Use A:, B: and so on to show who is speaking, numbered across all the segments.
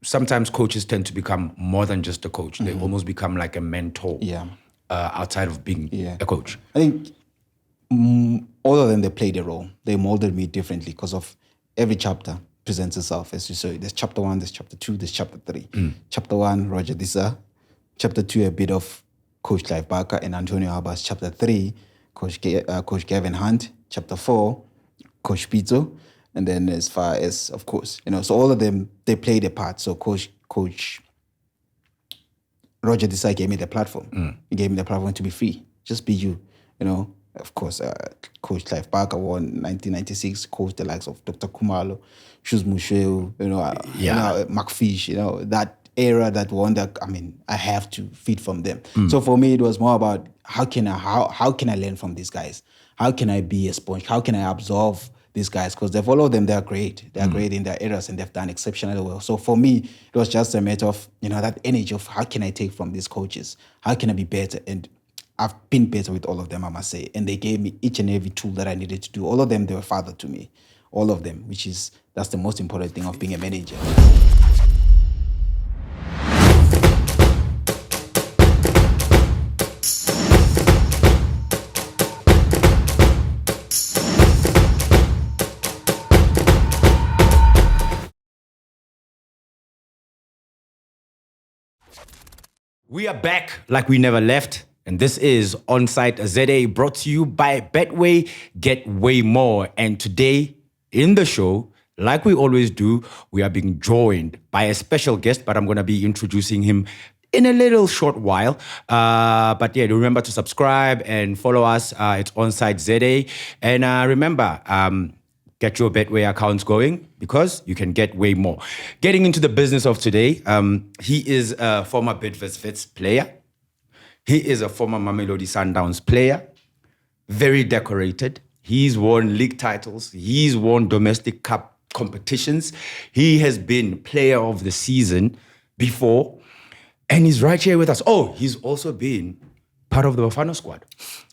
A: sometimes coaches tend to become more than just a coach. They almost become like a mentor outside of being a coach.
B: I think all of them, they played a role. They molded me differently because of every chapter presents itself. As you say, there's chapter 1, there's chapter 2, there's chapter 3. Chapter 1, Roger Disa. Chapter 2, a bit of Coach Clive Barker and Antonio Abbas. Chapter 3, Coach Gavin Hunt. Chapter 4, Coach Pizzo. And then as far as, of course, so all of them, they played a part. So Coach Roger Desai gave me the platform. He gave me the platform to be free. Just be you, Of course, Coach Clive Barker won 1996, coached the likes of Dr. Kumalo, Shuz Musheu, McFish, that era, that one that, I have to feed from them. So for me, it was more about how can I learn from these guys? How can I be a sponge? How can I absorb these guys? Because all of them, they're great. They're great in their areas and they've done exceptionally well. So for me, it was just a matter of, that energy of how can I take from these coaches? How can I be better? And I've been better with all of them, I must say. And they gave me each and every tool that I needed to do. All of them, they were father to me. All of them, that's the most important thing of being a manager.
A: We are back like we never left. And this is Onsite ZA, brought to you by Betway. Get way more. And today in the show, like we always do, we are being joined by a special guest, but I'm going to be introducing him in a little short while. But yeah, remember to subscribe and follow us. It's Onsite ZA. And remember, get your Betway accounts going because you can get way more. Getting into the business of today, he is a former Bidvest player. He is a former Mamelodi Sundowns player, very decorated. He's won league titles. He's won domestic cup competitions. He has been player of the season before, and he's right here with us. Oh, he's also been part of the Bafana squad.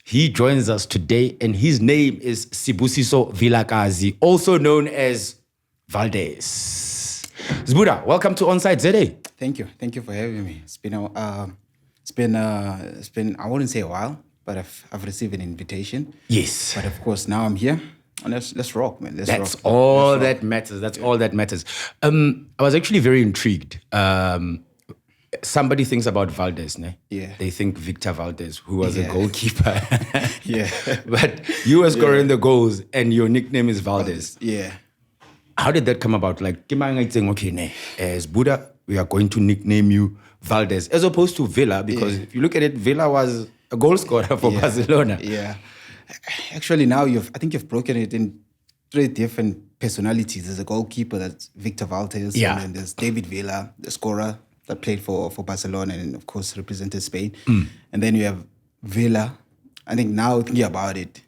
A: He joins us today, and his name is SIBUSISO VILAKAZI, also known as Valdez. Zbuda, welcome to Onsite ZA.
B: Thank you for having me. It's been I wouldn't say a while, but I've received an invitation.
A: Yes.
B: But of course now I'm here. And let's rock, man.
A: That's all that matters. That's all that matters. I was actually very intrigued. Somebody thinks about Valdez, ne?
B: Yeah.
A: They think Victor Valdez, who was a goalkeeper.
B: Yeah.
A: But you were scoring the goals and your nickname is Valdez.
B: Yeah.
A: How did that come about? Like, okay, as Buddha, we are going to nickname you Valdez, as opposed to Villa, because if you look at it, Villa was a goal scorer for Barcelona.
B: Yeah. Actually, now I think you've broken it in 3 different personalities. There's a goalkeeper, that's Victor Valdez, and then there's David Villa, the scorer that played for Barcelona and, of course, represented Spain. And then you have Villa. I think now thinking about it,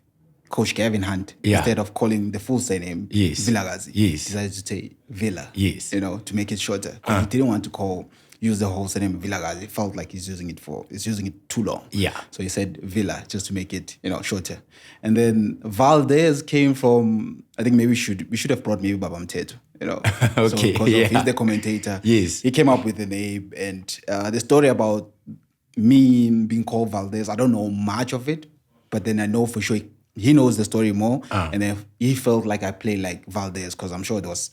B: Coach Gavin Hunt, instead of calling the full surname VILAKAZI, decided to say Villa, to make it shorter. He didn't want to use the whole surname VILAKAZI. It felt like he's using it too long. Yeah. So he said Villa just to make it, shorter. And then Valdez came from, I think maybe we should have brought maybe Baba Mteto,
A: Okay.
B: So because he's the commentator.
A: Yes.
B: He came up with the name, and the story about me being called Valdez, I don't know much of it, but then I know for sure he knows the story more, and then he felt like I played like Valdez because I'm sure there was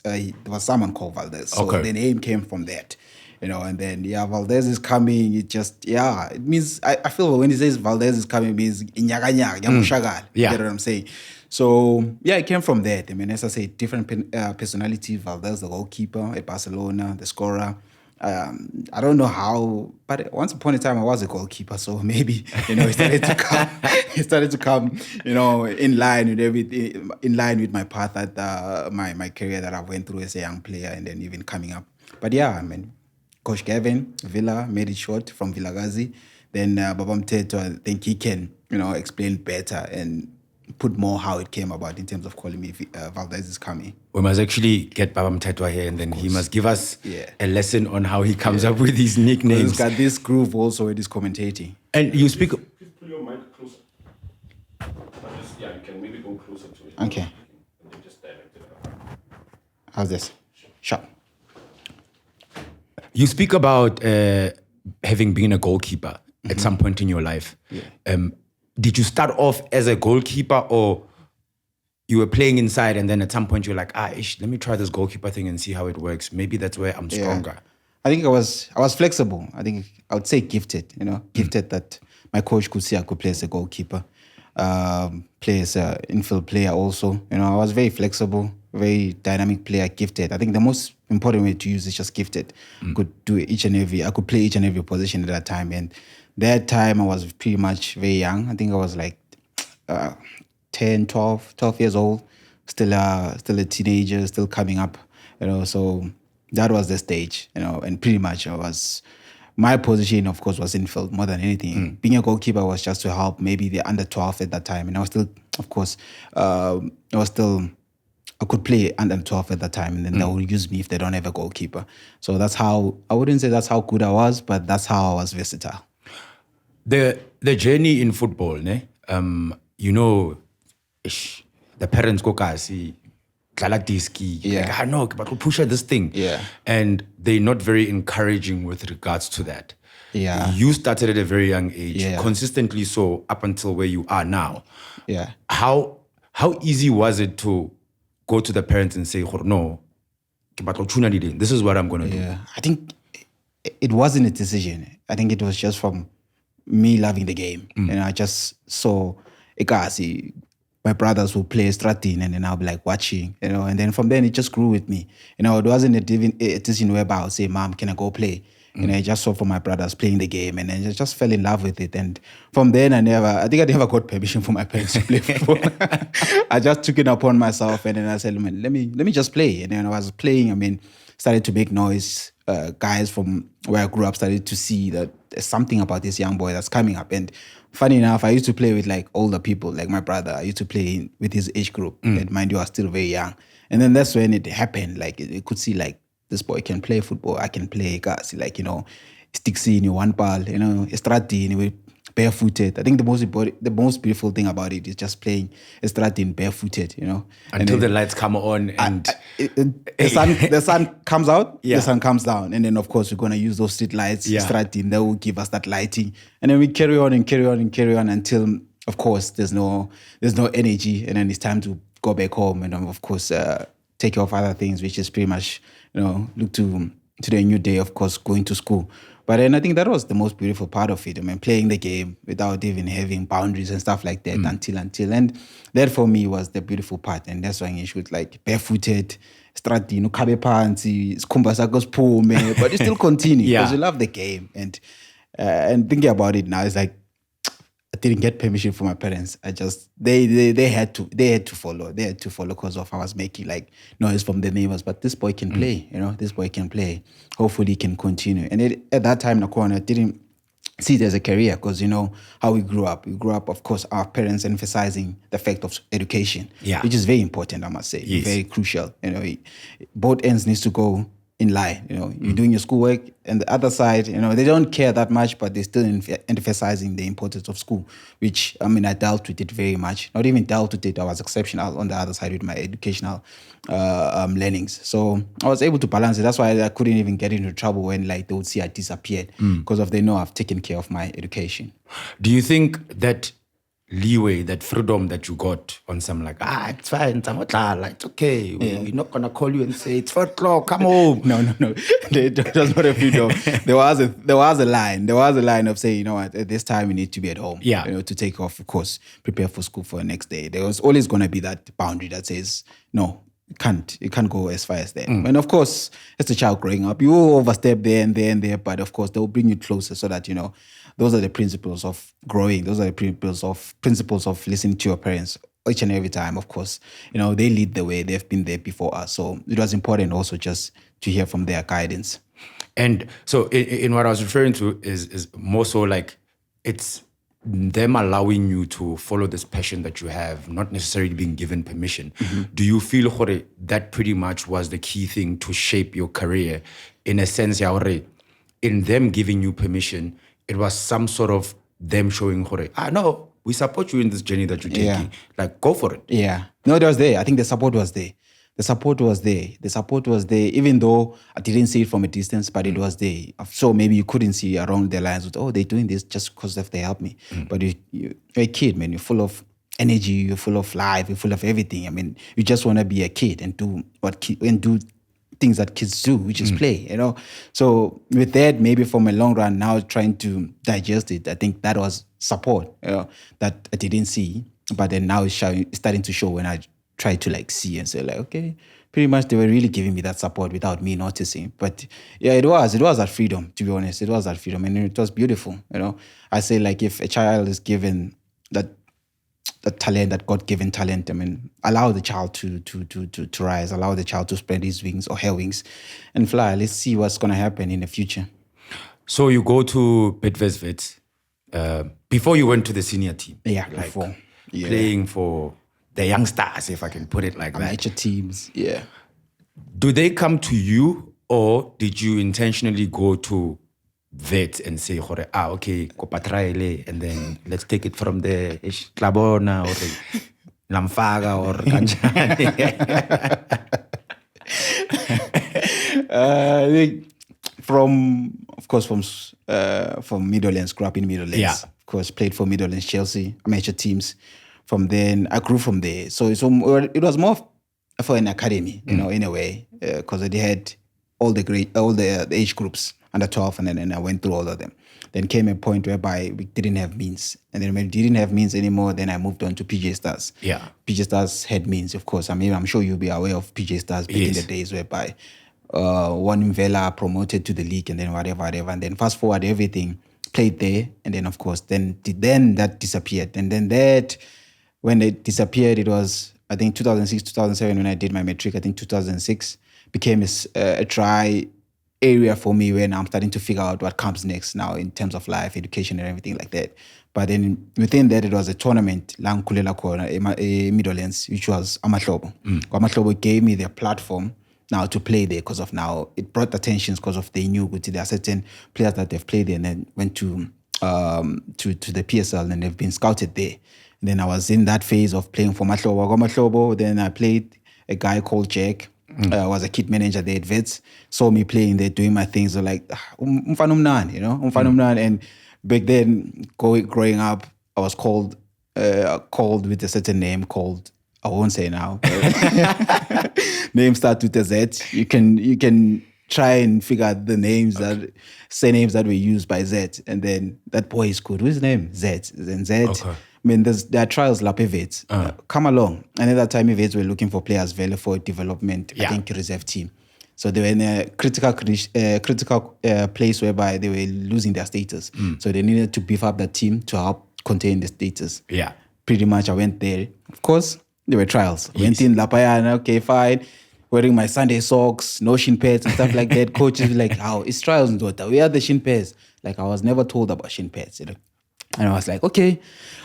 B: someone called Valdez. So the name came from that. And then, Valdez is coming. It just, it means, I feel when he says Valdez is coming, it means inyaga-nyaga, yamushagal. You get what I'm saying? So, it came from that. I mean, as I say, different personality. Valdez, the goalkeeper at Barcelona, the scorer. I don't know how, but once upon a time I was a goalkeeper, so maybe it started to come, in line with everything, in line with my path at my career that I went through as a young player, and then even coming up. But Coach Gavin Villa made it short from VILAKAZI. Then Baba Mteto, I think he can explain better and put more how it came about in terms of calling me Valdez is coming.
A: We must actually get Baba Mteto here, and then he must give us a lesson on how he comes up with these nicknames.
B: He's got this groove also with his commentating.
A: And you speak...
C: Please put your mic closer. You can maybe go closer to it.
B: Okay.
C: And then just direct it up.
B: How's this? Sure.
A: You speak about having been a goalkeeper at some point in your life. Did you start off as a goalkeeper, or you were playing inside and then at some point you're like, let me try this goalkeeper thing and see how it works. Maybe that's where I'm stronger.
B: I think I was flexible. I think I would say gifted, gifted that my coach could see I could play as a goalkeeper, play as an infield player also. I was very flexible, very dynamic player, gifted. I think the most important way to use is just gifted. I could play each and every position at that time. And that time I was pretty much very young. I think I was like 10, 12 years old, still a teenager, still coming up, so that was the stage, and pretty much my position, of course, was infield more than anything. Being a goalkeeper was just to help maybe the under 12 at that time. And I was still, of course, I could play under 12 at that time, and then they will use me if they don't have a goalkeeper. So that's how, I wouldn't say that's how good I was, but that's how I was versatile.
A: The journey in football, the parents go kasi dlala diski. Like, no, but we'll push this thing.
B: Yeah.
A: And they're not very encouraging with regards to that.
B: Yeah.
A: You started at a very young age,
B: Yeah.
A: consistently so up until where you are now.
B: Yeah.
A: How easy was it to go to the parents and say, no, this is what I'm going to do?
B: Yeah. I think it wasn't a decision. I think it was just from me loving the game. And I just saw Ikasi, my brothers will play Stratin, and then I'll be like watching, and then from then it just grew with me. It wasn't a decision whereby I would say, Mom, can I go play? I just saw from my brothers playing the game, and then I just fell in love with it. And from then I never got permission from my parents to play football. I just took it upon myself, and then I said, man, let me just play. And then I was playing, started to make noise. Guys from where I grew up started to see that there's something about this young boy that's coming up. And funny enough, I used to play with like older people, like my brother. I used to play with his age group. And mind you, I was still very young. And then that's when it happened. Like you could see like this boy can play football. I can play guys. Like, sticks in one ball, Estradine, barefooted. I think the most beautiful thing about it is just playing Estradine barefooted,
A: Until the lights come on and
B: the sun comes out,
A: Yeah.
B: the sun comes down. And then, of course, we're going to use those street lights,
A: Yeah.
B: Estradine, that will give us that lighting. And then we carry on until, of course, there's no energy. And then it's time to go back home and, of course, take care of other things, which is pretty much, look to the new day, of course, going to school. But then I think that was the most beautiful part of it. Playing the game without even having boundaries and stuff like that until. And that for me was the beautiful part. And that's why I shoot like barefooted, Stratino, Kabe Pansi, Skumba Sakos Pume, but you still continue because you love the game. And thinking about it now, it's like, I didn't get permission from my parents. I just they had to follow. They had to follow because of I was making like noise from the neighbors. But this boy can play, this boy can play. Hopefully he can continue. And at that time, Nakwana, I didn't see it as a career because how we grew up. We grew up, of course, our parents emphasizing the fact of education, which is very important, I must say, very crucial. Both ends needs to go in line. You're doing your schoolwork, and the other side, they don't care that much, but they're still emphasizing the importance of school, which, I dealt with it very much. Not even dealt with it, I was exceptional on the other side with my educational learnings. So I was able to balance it. That's why I couldn't even get into trouble when they would see I disappeared, because they know I've taken care of my education.
A: Do you think that leeway, that freedom that you got on some like, it's fine, it's okay, we're not going to call you and say, it's 4 o'clock, come home.
B: No. That's not a freedom. There was a line. There was a line of saying, at this time you need to be at home. To take off, of course, prepare for school for the next day. There was always going to be that boundary that says, no, you can't go as far as that. And of course, as a child growing up, you will overstep there and there, but of course, they'll bring you closer so that, those are the principles of growing. Those are the principles of listening to your parents each and every time. Of course, they lead the way. They've been there before us. So it was important also just to hear from their guidance.
A: And so in what I was referring to is more so like it's them allowing you to follow this passion that you have, not necessarily being given permission. Do you feel that pretty much was the key thing to shape your career in a sense, in them giving you permission, it was some sort of them showing, no, we support you in this journey that you're taking. Like, go for it.
B: Yeah. No, it was there. I think the support was there. The support was there. The support was there, even though I didn't see it from a distance, but it was there. So maybe you couldn't see around the lines with, oh, they're doing this just because they help me. But you're a kid, man. You're full of energy. You're full of life. You're full of everything. I mean, you just want to be a kid and do things that kids do, which is play, you know. So with that, maybe from a long run, now trying to digest it, I think that was support, you know, that I didn't see, but then now it's starting to show when I try to like see and say like, okay, pretty much they were really giving me that support without me noticing. But yeah, it was that freedom, to be honest. It was that freedom, and it was beautiful, you know. I say like if a child is given that talent, that God-given talent, I mean, allow the child to rise, allow the child to spread his wings or her wings and fly. Let's see what's going to happen in the future.
A: So you go to Bidvest before you went to the senior team.
B: Yeah,
A: like
B: before. Yeah.
A: Playing for the young stars, if I can put it like that.
B: Amateur teams, yeah.
A: Do they come to you, or did you intentionally go to vet and say, okay, kopa trial, and then let's take it from there, Klabona or Lamfaga or Kanchani?
B: From Midlands, grew up in Midlands.
A: Yeah.
B: Of course, played for Midlands, Chelsea, amateur teams. From then, I grew from there. So it was more for an academy, you know, in a way, because they had all the age groups under 12, and then I went through all of them. Then came a point whereby we didn't have means, and then when we didn't have means anymore, then I moved on to PJ Stars.
A: Yeah,
B: PJ Stars had means, of course. I mean, I'm sure you'll be aware of PJ Stars back in the days whereby one Vela promoted to the league, and then whatever, and then fast forward everything, played there, and then of course then that disappeared, and then that. When it disappeared, it was, I think, 2006, 2007, when I did my matric. I think 2006 became a dry area for me when I'm starting to figure out what comes next now in terms of life, education, and everything like that. But then within that, it was a tournament, Midlands, which was Amahlobo. Amahlobo gave me their platform now to play there because of now, it brought attention because of they knew there are certain players that they've played there and then went to the PSL and they've been scouted there. Then I was in that phase of playing for Mahlobo. Then I played a guy called Jack. Was a kid manager there at Vets. Saw me playing there, doing my things. So like, umfanumnan, you know, umfanumnan. And back then, growing up, I was called with a certain name called, I won't say now. Name starts with a Z. You can try and figure out the names names that were used by Z. And then that boy is good. What's his name? Z. Then Z. Okay. I mean, there are trials like Vets. Come along. And at that time, Vets were looking for players for development, I think, reserve team. So they were in a critical place whereby they were losing their status. So they needed to beef up the team to help contain the status.
A: Yeah.
B: Pretty much, I went there. Of course, there were trials. Yes. Went in Lapayana, okay, fine. Wearing my Sunday socks, no shin pads and stuff like that. Coaches were like, "How? It's trials, daughter. We are the shin pads." Like, I was never told about shin pads, you know. And I was like, okay,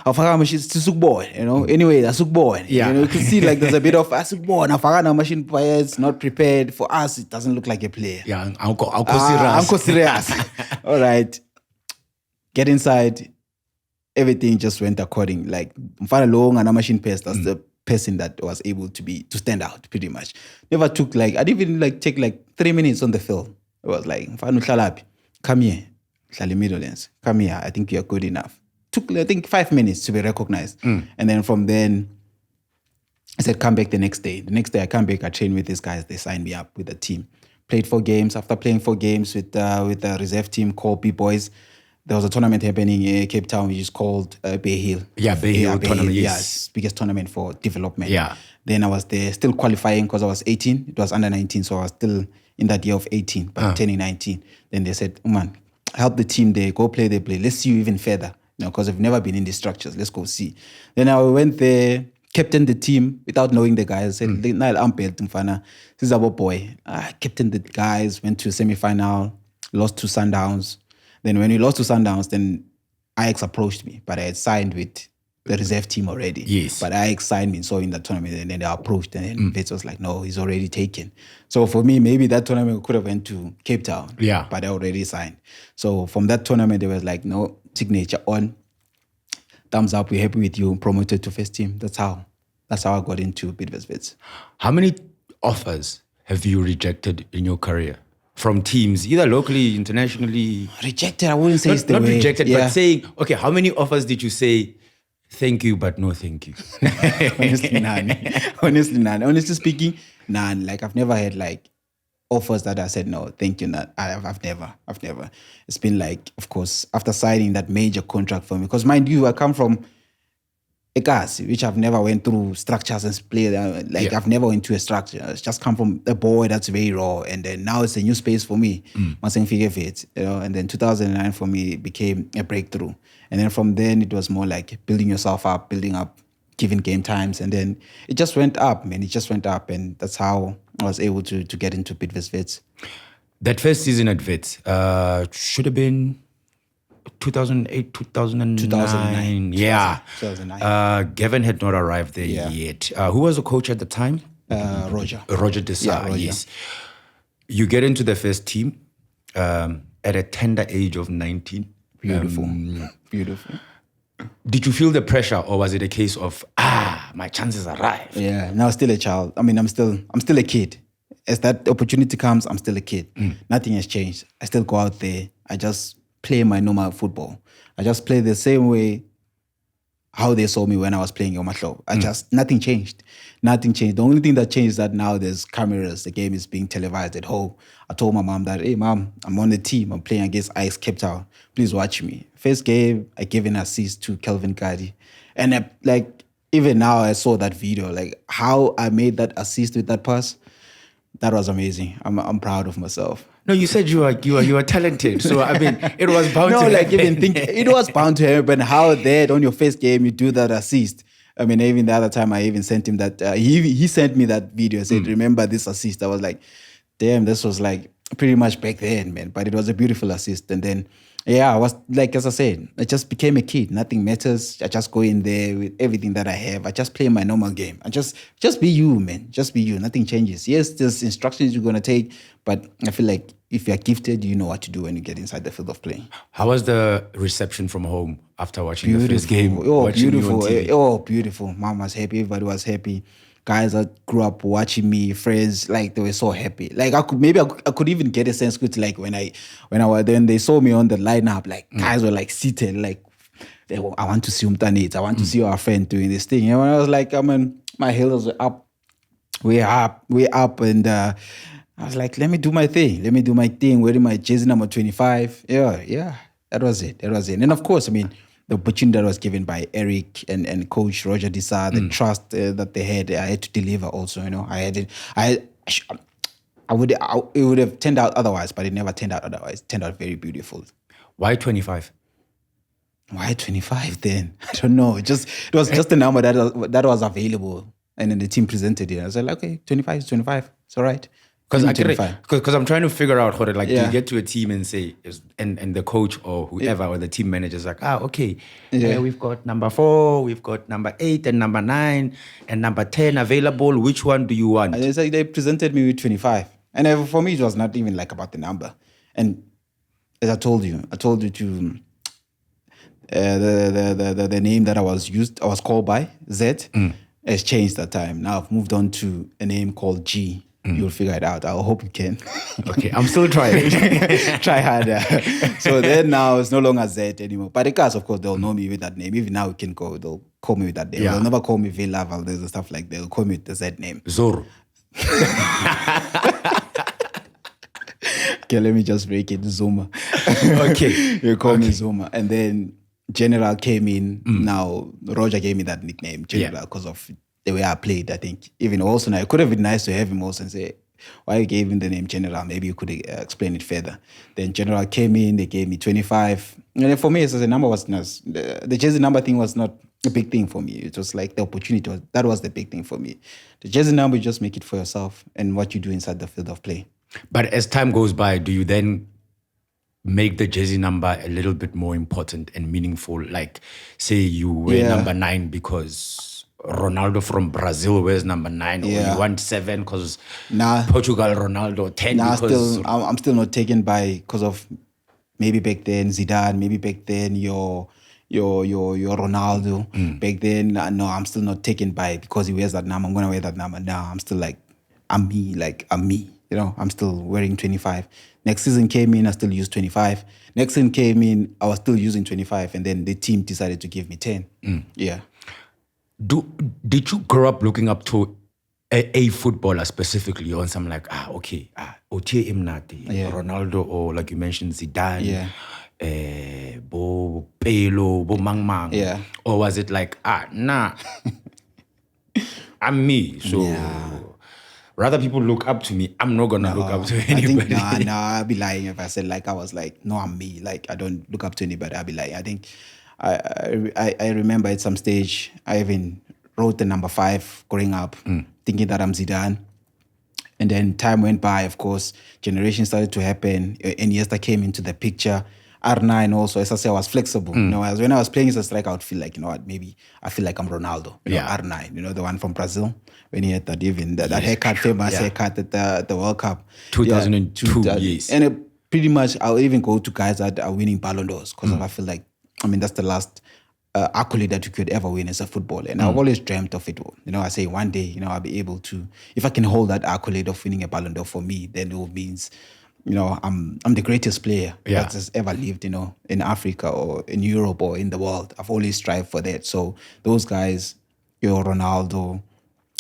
B: Afagana machine is boy, you know. Anyway, that's boy.
A: Yeah.
B: You know, you can see like there's a bit of Asuk boy. Afagana machine players not prepared. For us, it doesn't look like a player.
A: Yeah, Uncle
B: serious. All right. Get inside. Everything just went according. Like Mfana Long and a machine pass, that's the person that was able to stand out pretty much. Never took I didn't even take 3 minutes on the field. It was like, Mfana Shalapi, come here. Midlands, come here, I think you're good enough. Took, I think, 5 minutes to be recognized. And then from then, I said, come back the next day. The next day I come back, I trained with these guys. They signed me up with the team. Played 4 games. After playing 4 games with the reserve team called B-Boys, there was a tournament happening in Cape Town, which is called Bay Hill.
A: Yeah, Bay Hill tournament, yes.
B: Yes, biggest tournament for development.
A: Yeah.
B: Then I was there still qualifying because I was 18. It was under 19, so I was still in that year of 18, but turning 19. Then they said, oh man, help the team there, go play their play. Let's see you even further, because I've never been in these structures. Let's go see. Then I went there, captained the team without knowing the guys. Said, Nile Ampel Mfana, this is our boy. I captained the guys, went to semi-final, lost to Sundowns. Then when we lost to Sundowns, then Ajax approached me, but I had signed with the reserve team already.
A: Yes.
B: But Ajax signed me, so in that tournament, and then they approached, and then Vets was like, no, he's already taken. So for me, maybe that tournament could have went to Cape Town.
A: Yeah.
B: But I already signed. So from that tournament, there was like, no, signature on. Thumbs up, we're happy with you, promoted to first team. That's how I got into Bidvest Vets.
A: How many offers have you rejected in your career from teams, either locally, internationally?
B: Rejected, I wouldn't say it's the
A: Not
B: way.
A: rejected, but saying, okay, how many offers did you say, thank you, but no thank you?
B: Honestly, none. Honestly, none. Honestly speaking, none. Like, I've never had like offers that I said no, thank you. Not. I've never. It's been like, of course, after signing that major contract for me, because mind you, I come from Ekasi, which I've never went through structures and play. I've never went to a structure. It's just come from a boy that's very raw, and then now it's a new space for me. And then 2009 for me became a breakthrough, and then from then it was more like building yourself up, giving game times, and then it just went up, man. It just went up, and that's how I was able to get into Bidvest Wits.
A: That first season at Wits should have been 2008, 2009. Yeah.
B: 2009.
A: Gavin had not arrived there yet. Who was the coach at the time?
B: Roger.
A: Roger Desai,
B: Yeah, Roger.
A: yes. You get into the first team at a tender age of 19.
B: Beautiful. Beautiful.
A: Did you feel the pressure, or was it a case of, my chances arrived?
B: Yeah, now still a child. I mean, I'm still a kid. As that opportunity comes, I'm still a kid. Nothing has changed. I still go out there. I just play my normal football. I just play the same way how they saw me when I was playing on my show. Nothing changed. Nothing changed. The only thing that changed is that now there's cameras. The game is being televised at home. I told my mom that, hey, Mom, I'm on the team. I'm playing against Ice Cape Town. Please watch me. First game, I gave an assist to Kelvin Kadi. And even now I saw that video, like how I made that assist with that pass. That was amazing. I'm proud of myself.
A: No, you said you were talented. So I mean, it was bound to happen.
B: It was bound to happen. How that on your first game you do that assist. I mean, even the other time I even sent him that. He sent me that video. Said, remember this assist? I was like, damn, this was like pretty much back then, man. But it was a beautiful assist. And then, I was like, as I said, I just became a kid. Nothing matters. I just go in there with everything that I have. I just play my normal game. I just be you, man. Just be you. Nothing changes. Yes, there's instructions you're gonna take, but I feel like if you're gifted, you know what to do when you get inside the field of play.
A: How was the reception from home after watching the first game?
B: Beautiful. Mom was happy. Everybody was happy. Guys that grew up watching me, friends, like they were so happy. Like I could even get a sense with like when they saw me on the lineup, like guys were like seated, like I want to see Umtanit, I want to see our friend doing this thing. And when I was like, my heels were up, we're up, and I was like, let me do my thing, wearing my jersey number 25. Yeah, that was it. And of course, I mean, the opportunity that was given by Eric and Coach Roger Desai, the trust that they had, I had to deliver also, you know. It would have turned out otherwise, but it never turned out otherwise. It turned out very beautiful.
A: Why 25?
B: Why 25 then? I don't know. It was just a number that was available. And then the team presented it. I was like, okay, 25 is 25. It's all right.
A: Because I'm trying to figure out how to do you get to a team and say, and the coach or whoever or the team manager is like, okay, we've got number 4, we've got number 8 and number 9 and number 10 available. Which one do you want?
B: And it's like they presented me with 25. And for me, it was not even like about the number. And as I told you to the name that I was called by, Z, has changed that time. Now I've moved on to a name called G. You'll figure it out. I hope you can.
A: Okay, I'm still trying.
B: Try harder. So then now it's no longer Z anymore. But the guys, of course, they'll know me with that name. Even now, they'll call me with that name. They'll never call me Vila, Valdez and stuff like that. They'll call me with the Z name.
A: Zoro.
B: Okay, let me just break it. Zuma.
A: Okay.
B: You call me Zuma. And then General came in. Now, Roger gave me that nickname, General, because of the way I played. I think even also now it could have been nice to have him also and say, why you gave him the name General? Maybe you could explain it further. Then General came in, they gave me 25. And then for me, as a number was not, the jersey number thing was not a big thing for me. It was like the opportunity, that was the big thing for me. The jersey number, you just make it for yourself and what you do inside the field of play.
A: But as time goes by, do you then make the jersey number a little bit more important and meaningful? Like, say you wear number 9 because Ronaldo from Brazil wears number 9, or you want 7 because Portugal Ronaldo 10.
B: I'm still not taken by because of maybe back then Zidane, maybe back then your Ronaldo. Back then, no, I'm still not taken by because he wears that number. I'm gonna wear that number now. I'm still like I'm me, like I'm me. I'm still wearing 25. Next season came in, I still used 25. Next season came in, I was still using 25, and then the team decided to give me 10. Yeah.
A: Did you grow up looking up to a footballer specifically on some like, Otie Imnati, Ronaldo, or like you mentioned, Zidane, Bo Pelo, Bo Mang Mang?
B: Yeah.
A: Or was it like, nah, I'm me, so rather people look up to me, I'm not gonna look up to anybody.
B: I think, I'd be lying if I said like I was like, no, I'm me. Like I don't look up to anybody. I'd be lying. I think I remember at some stage I even wrote the number 5 growing up, thinking that I'm Zidane. And then time went by, of course, generations started to happen. Iniesta came into the picture. R9 also, as I say, I was flexible. When I was playing as a striker, I would feel like, maybe I feel like I'm Ronaldo. R9, the one from Brazil, when he had that haircut, famous haircut at the World Cup.
A: 2002, yes.
B: And pretty much, I'll even go to guys that are winning Ballon d'Ors because I feel like, that's the last accolade that you could ever win as a footballer. And I've always dreamt of it. I say one day, I'll be able to, if I can hold that accolade of winning a Ballon d'Or for me, then it means, I'm the greatest player that has ever lived, in Africa or in Europe or in the world. I've always strived for that. So those guys, your Ronaldo,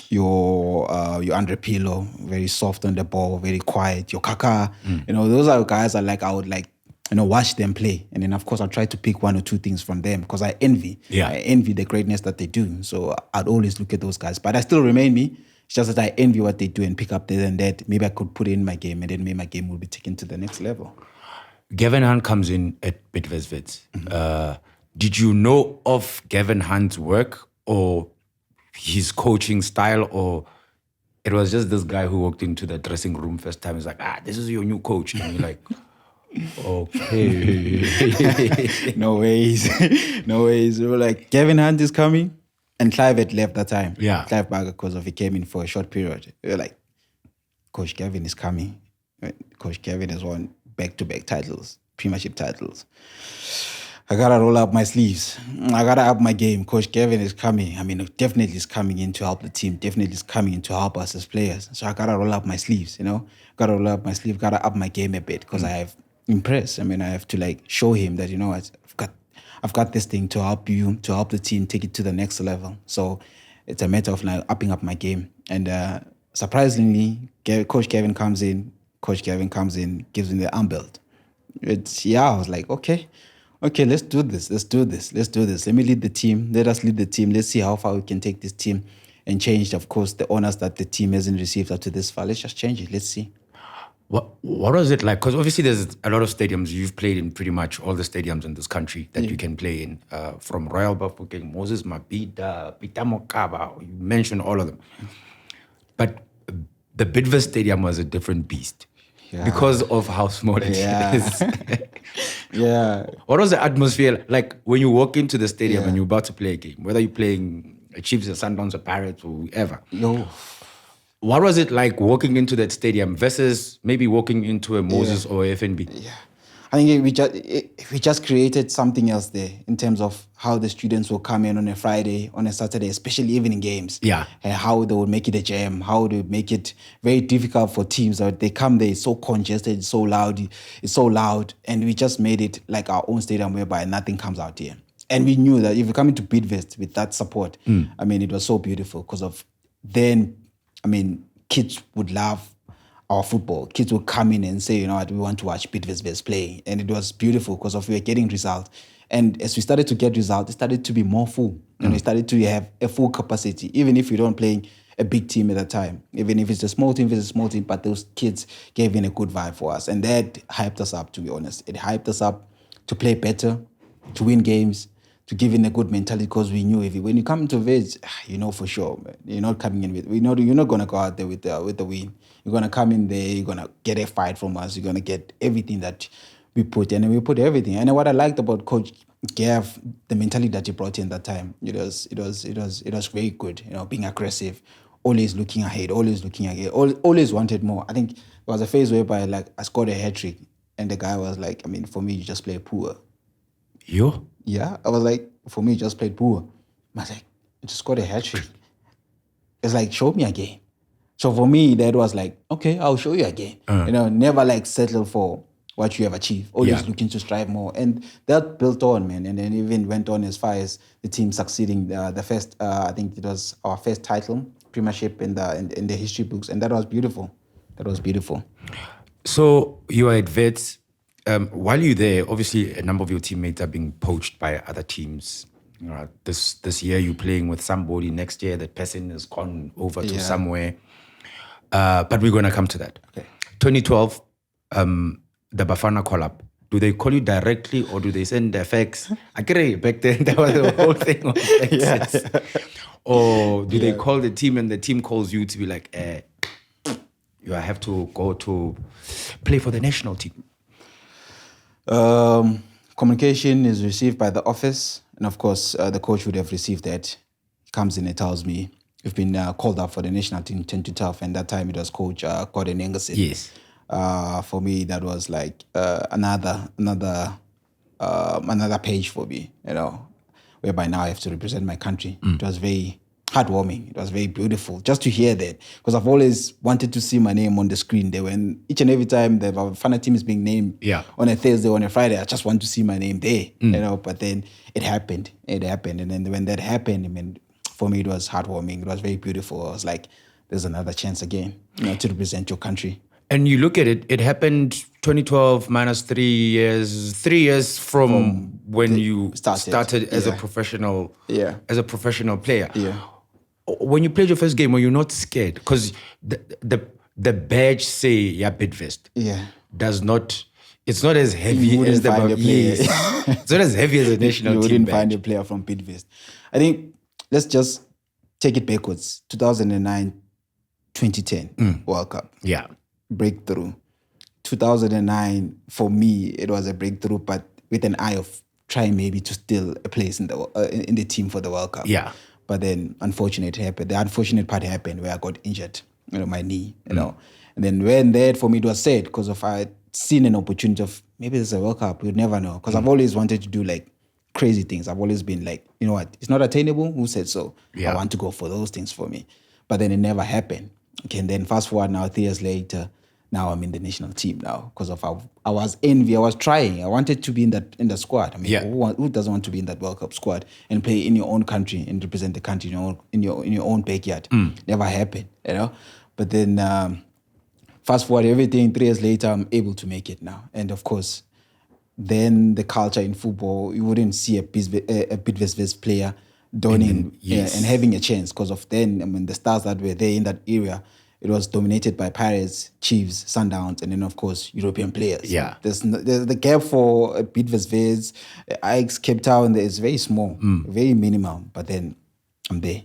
B: your Andre Pirlo, very soft on the ball, very quiet, your Kaká, those are guys I would like, watch them play. And then, of course, I try to pick 1 or 2 things from them because I envy the greatness that they do. So I'd always look at those guys. But I still remain me. It's just that I envy what they do and pick up this and that. Maybe I could put it in my game, and then maybe my game will be taken to the next level.
A: Gavin Hunt comes in at Bidvest. Did you know of Gavin Hunt's work or his coaching style, or it was just this guy who walked into the dressing room first time? He's like, this is your new coach. And you're like... Okay.
B: No ways. We were like, Gavin Hunt is coming. And Clive had left that time.
A: Yeah.
B: Clive Barker, because he came in for a short period. We were like, Coach Gavin is coming. Coach Gavin has won back-to-back titles, premiership titles. I gotta roll up my sleeves. I gotta up my game. Coach Gavin is coming. Definitely is coming in to help the team. Definitely is coming in to help us as players. So I gotta roll up my sleeves, Gotta roll up my sleeve. Gotta up my game a bit because I have impressed. I have to show him that, I've got this thing to help you, to help the team take it to the next level. So it's a matter of upping up my game. And surprisingly, Coach Gavin comes in, gives me the arm belt. I was like, okay, let's do this. Let me lead the team. Let us lead the team. Let's see how far we can take this team and change, of course, the honors that the team hasn't received up to this far. Let's just change it. Let's see.
A: What was it like? Because obviously there's a lot of stadiums. You've played in pretty much all the stadiums in this country that you can play in. From Royal Bafokeng, Moses Mabhida, Pitamokaba, you mentioned all of them. But the Bidvest Stadium was a different beast because of how small it is. What was the atmosphere like when you walk into the stadium and you're about to play a game, whether you're playing Chiefs or Sundowns or Pirates or whoever? What was it like walking into that stadium versus maybe walking into a Moses or a FNB?
B: I think we just created something else there in terms of how the students will come in on a Friday, on a Saturday, especially evening games. And how they would make it a jam, how they would make it very difficult for teams. They come there, it's so congested, it's so loud. And we just made it like our own stadium whereby nothing comes out here. And we knew that if we come into Bidvest with that support, it was so beautiful because of then, kids would love our football. Kids would come in and say, we want to watch Bidvest play. And it was beautiful because we were getting results. And as we started to get results, it started to be more full. And we started to have a full capacity, even if we don't play a big team at the time. Even if it's a small team, but those kids gave in a good vibe for us. And that hyped us up, to be honest. It hyped us up to play better, to win games, to give in a good mentality, because we knew when you come into Veg, for sure, man, you're not coming in with, you're not going to go out there with the win. You're going to come in there, you're going to get a fight from us, you're going to get everything that we put, and we put everything. And what I liked about Coach Gav, the mentality that he brought in that time, it was very good, being aggressive, always looking ahead, always wanted more. I think there was a phase whereby I scored a hat-trick, and the guy was like, for me, you just play poor.
A: You?
B: Yeah, I was like, for me, just played poor. I was like, I just scored a hat-trick. It's like, show me a game. So for me, that was like, okay, I'll show you again. Never like settle for what you have achieved. Always looking to strive more. And that built on, man. And then even went on as far as the team succeeding the first, I think it was our first title, premiership in the history books. And that was beautiful. That was beautiful.
A: So you are at Vets. While you're there, obviously a number of your teammates are being poached by other teams. This year you're playing with somebody. Next year that person has gone over to somewhere. But we're going to come to that.
B: Okay.
A: 2012, the Bafana call-up. Do they call you directly or do they send the fax? I get it. Back then, that was the whole thing on faxes. Or do they call the team and the team calls you to be like, you have to go to play for the national team?
B: Communication is received by the office. And of course, the coach would have received that. He comes in and tells me, you've been called up for the national team 10 to 12. And that time it was coach Gordon Engelson.
A: Yes.
B: For me, that was like another page for me, whereby now I have to represent my country. It was very heartwarming. It was very beautiful just to hear that, because I've always wanted to see my name on the screen there. When each and every time the Bafana team is being named on a Thursday, on a Friday, I just want to see my name there, But then it happened. And then when that happened, I mean, for me, it was heartwarming. It was very beautiful. I was like, there's another chance again, to represent your country.
A: And you look at it, it happened 2012 minus 3 years, 3 years from when you started as a professional player.
B: Yeah.
A: When you played your first game, were you not scared? Because the badge say Bidvest does not. It's not as heavy as the It's not as heavy as the national team.
B: You wouldn't
A: badge.
B: find a player from Bidvest. I think let's just take it backwards. 2009, 2010 World Cup.
A: Yeah.
B: Breakthrough. 2009 for me it was a breakthrough, but with an eye of trying maybe to steal a place in the team for the World Cup.
A: Yeah.
B: But then the unfortunate part happened where I got injured, my knee, And then when that for me it was sad, because if I had seen an opportunity of maybe there's a World Cup, you'd never know. Because I've always wanted to do like crazy things. I've always been like, you know what, it's not attainable. Who said so?
A: Yeah.
B: I want to go for those things for me. But then it never happened. Okay, and then fast forward now, 3 years later, now I'm in the national team now because of how I was envy. I was trying. I wanted to be in the squad. I mean, who doesn't want to be in that World Cup squad and play in your own country and represent the country in your own backyard? Never happened, But then fast forward everything, 3 years later, I'm able to make it now. And of course, then the culture in football, you wouldn't see a Bidvest player donning and having a chance, because of then, I mean, the stars that were there in that area, it was dominated by Pirates, Chiefs, Sundowns, and then of course European players.
A: Yeah,
B: there's the gap for Bidvest, Ajax, Cape Town. Is very small, very minimal. But then I'm there,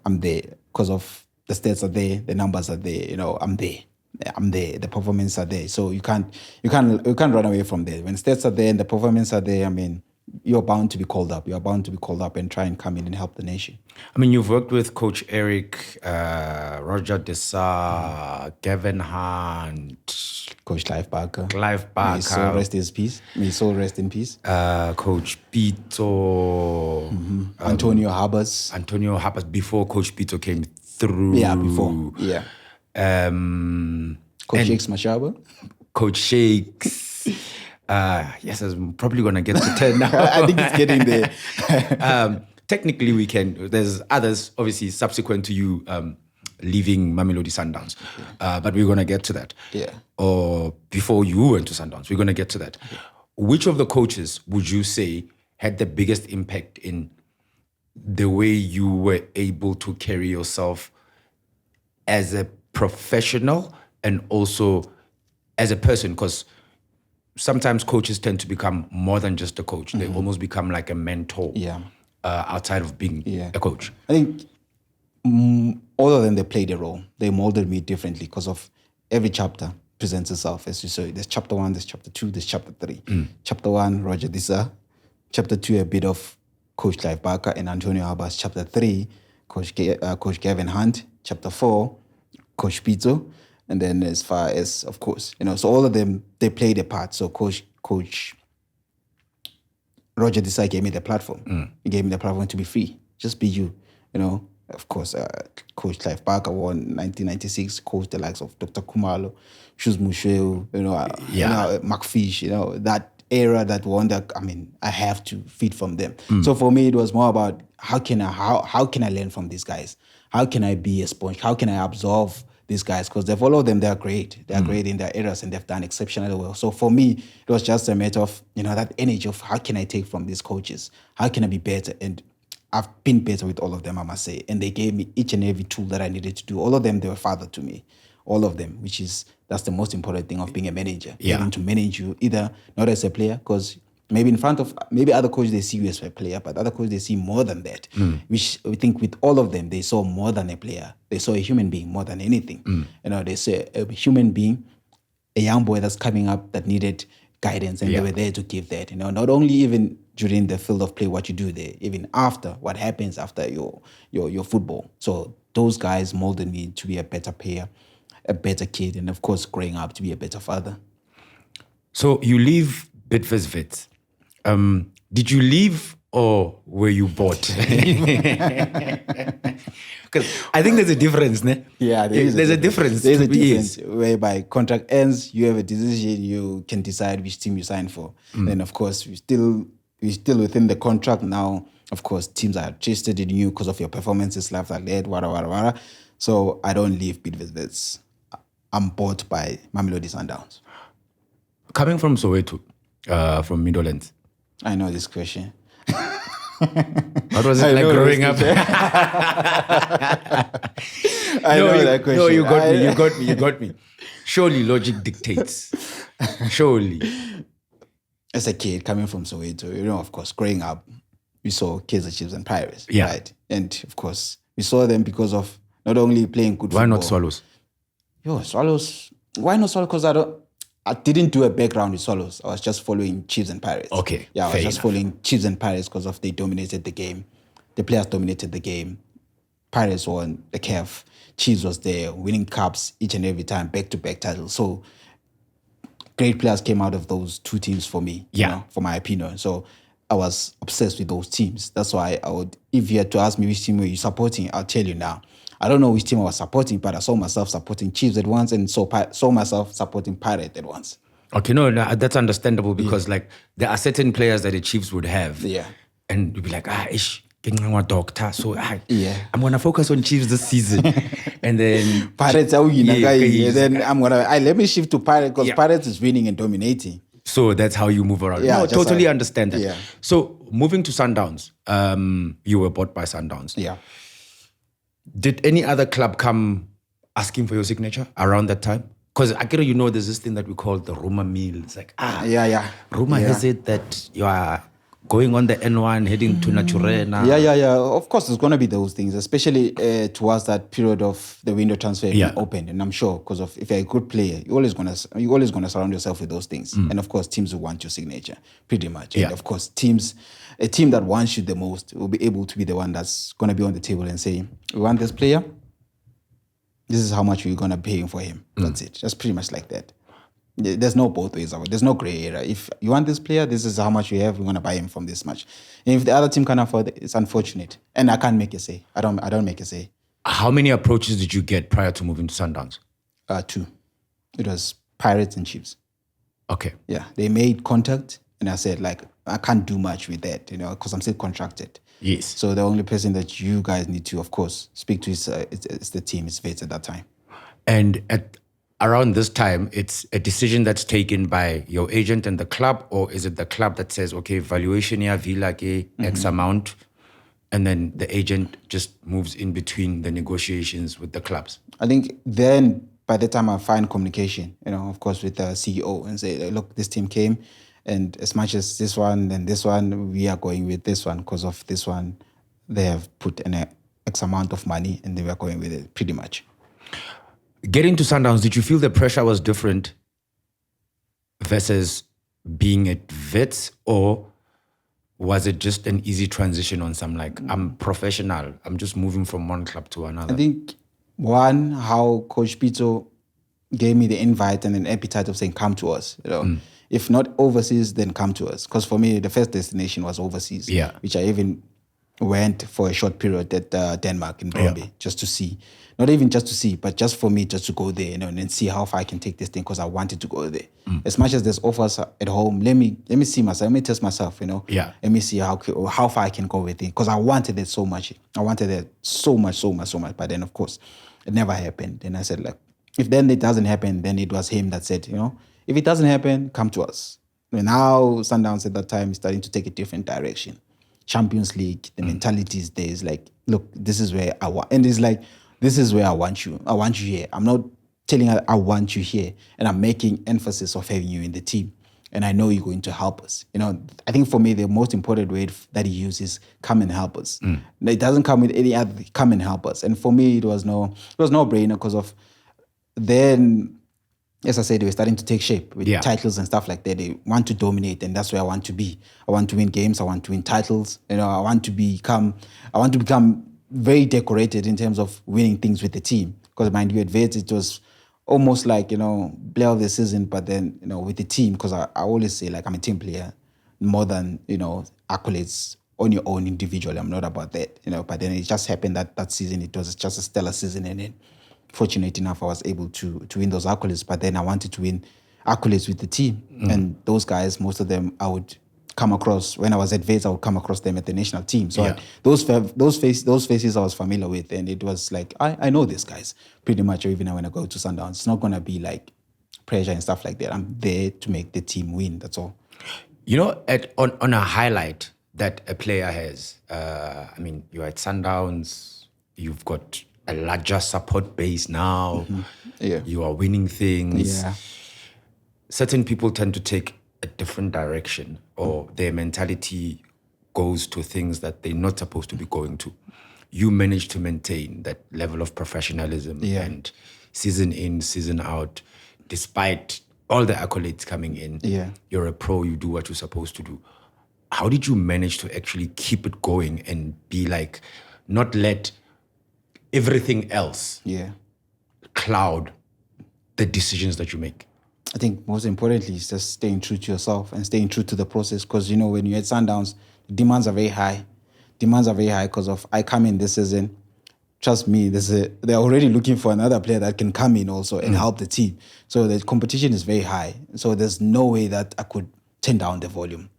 B: I'm there because of the stats are there, the numbers are there. I'm there, the performances are there. So you can't run away from there. When stats are there and the performances are there, I mean, you're bound to be called up. You're bound to be called up and try and come in and help the nation.
A: I mean, you've worked with Coach Eric, Roger Dessar, Gavin Hunt,
B: Coach Clive Barker.
A: May
B: his soul rest in peace. May his soul rest in peace.
A: Coach Pito.
B: Antonio Habas.
A: Before Coach Pito came through.
B: Yeah, before. Yeah. Coach Shakes Mashaba.
A: Coach Shakes. Yes, I'm probably going to get to 10 now.
B: I think it's getting there.
A: Technically, we can. There's others, obviously, subsequent to you leaving Mamelodi Sundowns. But we're going to get to that.
B: Yeah.
A: Or before you went to Sundowns, we're going to get to that. Yeah. Which of the coaches would you say had the biggest impact in the way you were able to carry yourself as a professional and also as a person? Because sometimes coaches tend to become more than just a coach. They almost become like a mentor outside of being a coach.
B: I think all of them, they played a role. They molded me differently because of every chapter presents itself. As you say, there's chapter 1, there's chapter 2, there's chapter 3. Chapter 1, Roger Disa. Chapter 2, a bit of Coach Clive Barker and Antonio Habas. Chapter 3, Coach Gavin Hunt. Chapter 4, Coach Pito. And then as far as, of course, so all of them, they played a part. So Coach Roger Desai gave me the platform. He gave me the platform to be free. Just be you, of course, Coach Clive Barker won 1996, coached the likes of Dr. Kumalo, Shoes Musheu, McFish, that era that won that. I mean, I have to feed from them. So for me, it was more about how can I learn from these guys? How can I be a sponge? How can I absorb these guys? Because all of them, they're great. They're great in their areas and they've done exceptionally well. So for me, it was just a matter of, that energy of how can I take from these coaches? How can I be better? And I've been better with all of them, I must say. And they gave me each and every tool that I needed to do. All of them, they were father to me. All of them, that's the most important thing of being a manager.
A: Yeah.
B: Getting to manage you, either not as a player, because maybe other coaches, they see you as a player, but other coaches, they see more than that. Which we think with all of them, they saw more than a player. They saw a human being more than anything. They saw a human being, a young boy that's coming up that needed guidance, and they were there to give that. Not only even during the field of play, what you do there, even after, what happens after your football. So those guys molded me to be a better player, a better kid, and of course, growing up to be a better father.
A: So you leave Bidvest Wits. Did you leave or were you bought? Because I think there's a difference, ne?
B: Yeah,
A: there's a difference.
B: There's a difference whereby contract ends, you have a decision, you can decide which team you sign for. And of course, we're still within the contract now. Of course, teams are interested in you because of your performances, stuff like that, wada. So I don't leave Bidvest Wits. I'm bought by Mamelodi Sundowns.
A: Coming from Soweto, from Midlands.
B: I know this question.
A: What was it like growing up?
B: I know that question.
A: No, you got me. Surely logic dictates. Surely.
B: As a kid coming from Soweto, of course, growing up, we saw Kaizer Chiefs and Pirates,
A: yeah.
B: Right? And of course, we saw them because of not only playing good football.
A: Why not Swallows?
B: Swallows. Why not Swallows? Because I didn't do a background with Swallows. I was just following Chiefs and Pirates.
A: Okay.
B: Yeah, I was just following Chiefs and Pirates because of they dominated the game. The players dominated the game. Pirates won the CAF. Chiefs was there, winning cups each and every time, back-to-back titles. So great players came out of those two teams for me, for my opinion. So I was obsessed with those teams. That's why if you had to ask me which team were you supporting, I'll tell you now. I don't know which team I was supporting, but I saw myself supporting Chiefs at once and saw myself supporting Pirates at once. Okay,
A: no, that's understandable because there are certain players that the Chiefs would have.
B: Yeah.
A: And you'd be like, doctor. So I'm gonna focus on Chiefs this season. And then
B: Pirates are winning. Then let me shift to Pirates because Pirates is winning and dominating.
A: So that's how you move around.
B: Yeah,
A: no, totally understand that.
B: Yeah.
A: So moving to Sundowns, you were bought by Sundowns.
B: Yeah.
A: Did any other club come asking for your signature around that time? Because there's this thing that we call the rumor mill. It's like, rumor has it that you are going on the N1, heading to Naturena.
B: Yeah. Of course, there's going to be those things, especially towards that period of the window transfer being opened. And I'm sure, because if you're a good player, you're always going to surround yourself with those things. And of course, teams will want your signature, pretty much.
A: Yeah.
B: And of course, a team that wants you the most will be able to be the one that's going to be on the table and say, we want this player. This is how much we're going to pay him for him. That's it. That's pretty much like that. There's no both ways of it. There's no gray area. If you want this player, this is how much we have. We're going to buy him from this much. And if the other team can't afford it, it's unfortunate. And I can't make a say. I don't make a say.
A: How many approaches did you get prior to moving to Sundowns?
B: 2. It was Pirates and Chiefs.
A: Okay.
B: Yeah. They made contact. And I said, I can't do much with that, because I'm still contracted.
A: Yes.
B: So the only person that you guys need to, of course, speak to is the team. It's Vets at that time.
A: And around this time, it's a decision that's taken by your agent and the club, or is it the club that says, okay, valuation here, VILAKAZI, X amount, and then the agent just moves in between the negotiations with the clubs?
B: I think then, by the time I find communication, of course, with the CEO and say, look, this team came, and as much as this one and this one, we are going with this one because of this one. They have put an X amount of money and they were going with it, pretty much.
A: Getting to Sundowns, did you feel the pressure was different versus being at Vets, or was it just an easy transition on some I'm professional, I'm just moving from one club to another?
B: I think one, how Coach Pito gave me the invite and an appetite of saying, come to us, If not overseas, then come to us. Because for me, the first destination was overseas, which I even went for a short period at Denmark in Brøndby just to see. Not even just to see, but just for me just to go there, and then see how far I can take this thing because I wanted to go there. As much as there's offers at home, let me see myself, let me test myself,
A: Yeah.
B: Let me see how far I can go with it because I wanted it so much. I wanted it so much. But then, of course, it never happened. And I said, like, if then it doesn't happen, then it was him that said, if it doesn't happen, come to us. And now Sundowns at that time is starting to take a different direction. Champions League, the mentality is there. It's like, look, this is where I want. And it's like, this is where I want you. I want you here. I'm not telling her I want you here. And I'm making emphasis of having you in the team. And I know you're going to help us. I think for me, the most important word that he uses is come and help us. It doesn't come with any other, come and help us. And for me, it was no brainer because of then, as I said, they were starting to take shape with titles and stuff like that. They want to dominate, and that's where I want to be. I want to win games. I want to win titles. I want to become very decorated in terms of winning things with the team. Because mind you, at Vets, it was almost like, player of the season, but then, with the team, because I always say, like, I'm a team player more than, accolades on your own individually. I'm not about that, but then it just happened that season, it was just a stellar season. And then fortunate enough, I was able to win those accolades, but then I wanted to win accolades with the team. And those guys, most of them, I would come across when I was at Vets. I would come across them at the national team. So those faces I was familiar with, and it was like I know these guys pretty much. Even when I go to Sundowns, it's not gonna be like pressure and stuff like that. I'm there to make the team win. That's all.
A: On a highlight that a player has, you're at Sundowns. You've got a larger support base now.
B: Yeah,
A: you are winning things.
B: Yeah,
A: certain people tend to take a different direction, or their mentality goes to things that they're not supposed to be going to. You manage to maintain that level of professionalism and season in, season out, despite all the accolades coming in.
B: Yeah.
A: You're a pro, you do what you're supposed to do. How did you manage to actually keep it going and be like, not let everything else cloud the decisions that you make?
B: I think most importantly is just staying true to yourself and staying true to the process. Because, when you're at Sundowns, demands are very high. Because of I come in this season, trust me, they're already looking for another player that can come in also and help the team. So the competition is very high. So there's no way that I could turn down the volume.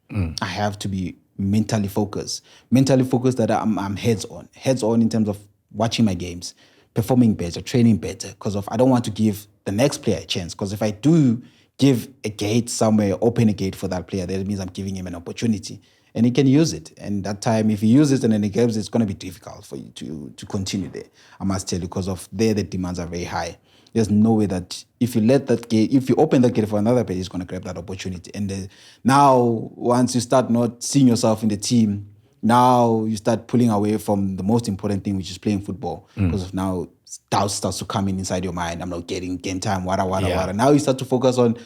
B: I have to be mentally focused that I'm heads on in terms of watching my games, performing better, training better, because I don't want to give the next player a chance. Because if I do give a gate somewhere, open a gate for that player, that means I'm giving him an opportunity. And he can use it. And that time, if he uses it and then he gives it, it's going to be difficult for you to continue there. I must tell you, because of there, the demands are very high. There's no way that if you open that gate for another player, he's going to grab that opportunity. And now, once you start not seeing yourself in the team, now you start pulling away from the most important thing, which is playing football. Because of now, doubt starts to come inside your mind. I'm not getting game time, wada. Now you start to focus on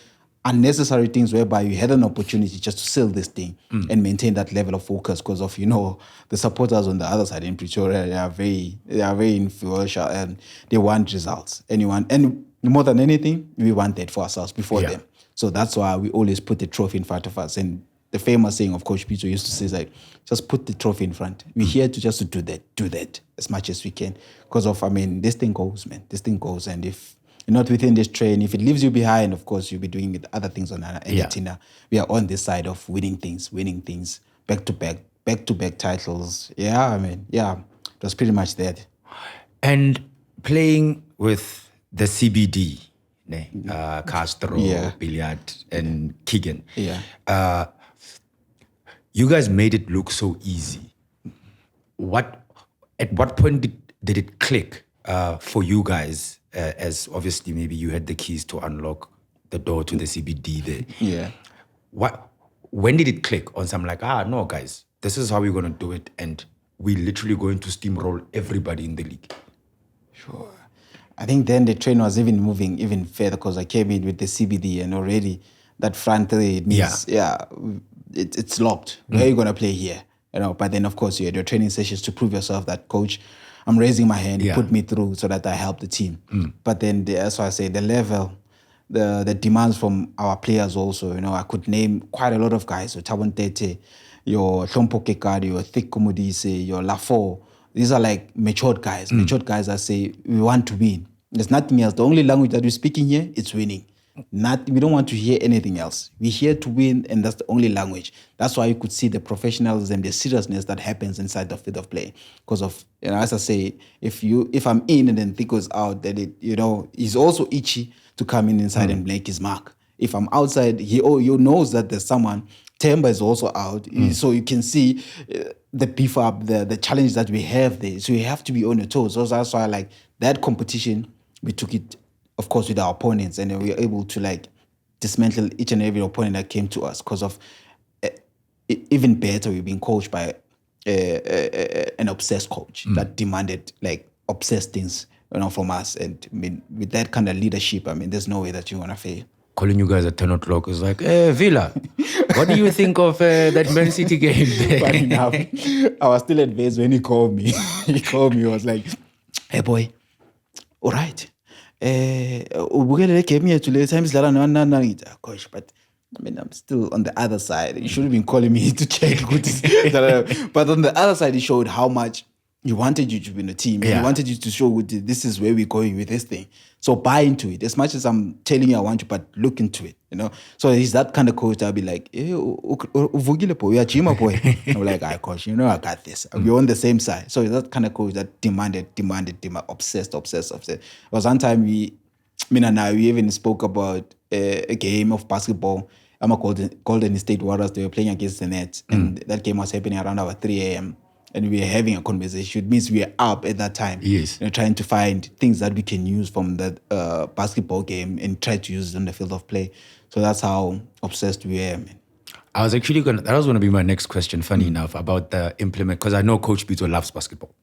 B: unnecessary things whereby you had an opportunity just to seal this thing and maintain that level of focus because of, the supporters on the other side in Pretoria, they are very influential and they want results. And more than anything, we want that for ourselves before them. So that's why we always put the trophy in front of us. And the famous saying of Coach Peter used to say is like, just put the trophy in front. We're here to just to do that as much as we can. Because of, this thing goes, man. This thing goes. And if you're not within this train, if it leaves you behind, of course, you'll be doing other things on Argentina. We are on this side of winning things, back-to-back titles. It was pretty much that.
A: And playing with the CBD, Castro, Billiard, and Keegan. You guys made it look so easy. At what point did it click for you guys? As obviously maybe you had the keys to unlock the door to the CBD there.
B: Yeah.
A: When did it click on something like, no guys, this is how we're going to do it and we're literally going to steamroll everybody in the league?
B: Sure. I think then the train was even moving even further because I came in with the CBD and already that front three, it means, it's locked. Where are you going to play here? But then of course you had your training sessions to prove yourself that coach, I'm raising my hand, put me through so that I help the team. But then, that's why I say the level the demands from our players also. I could name quite a lot of guys. So Thabo Ntete, your Hlompo Kekadi, your Thick Komodise, your Lafo. These are like matured guys. Matured guys that say we want to win. There's nothing else. The only language that we're speaking here, it's winning. We don't want to hear anything else. We're here to win, and that's the only language. That's why you could see the professionalism, the seriousness that happens inside the field of play. Because of, as I say, if I'm in and then Thico's out, then he's also itchy to come inside and make his mark. If I'm outside, he knows that there's someone. Temba is also out, so you can see the beef up, the challenge that we have there. So you have to be on your toes. So that's why, like, that competition, we took it, of course, with our opponents, and then we were able to dismantle each and every opponent that came to us. Because of even better, we've been coached by an obsessed coach that demanded obsessed things, from us. And I mean, with that kind of leadership, I mean, there's no way that you want to fail.
A: Calling you guys at 10 o'clock is like, Villa, what do you think of that Man City game?
B: Funny enough, I was still at base when he called me. He was like, hey boy, all right. Coach, but I mean, I'm still on the other side. You should have been calling me to check. But on the other side, he showed how much he wanted you to be in the team.
A: Yeah.
B: He wanted you to show this is where we're going with this thing. So buy into it. As much as I'm telling you I want you, but look into it, So he's that kind of coach. I'll be like, we are Jima boy. I'm like, I coach, I got this. We're on the same side. So he's that kind of coach that demanded, obsessed. It was one time we even spoke about a game of basketball. I'm a Golden State Warriors. They were playing against the Nets. And that game was happening around about 3 a.m. And we were having a conversation. It means we were up at that time.
A: Yes.
B: Trying to find things that we can use from that basketball game and try to use it on the field of play. So that's how obsessed we were, man.
A: I was actually that was going to be my next question, funny enough, about the implement, because I know Coach Bito loves basketball.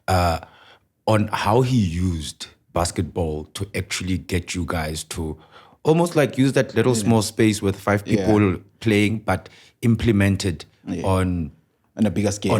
A: On how he used basketball to actually get you guys to almost like use that little small space with 5 people playing, but implemented on a bigger scale,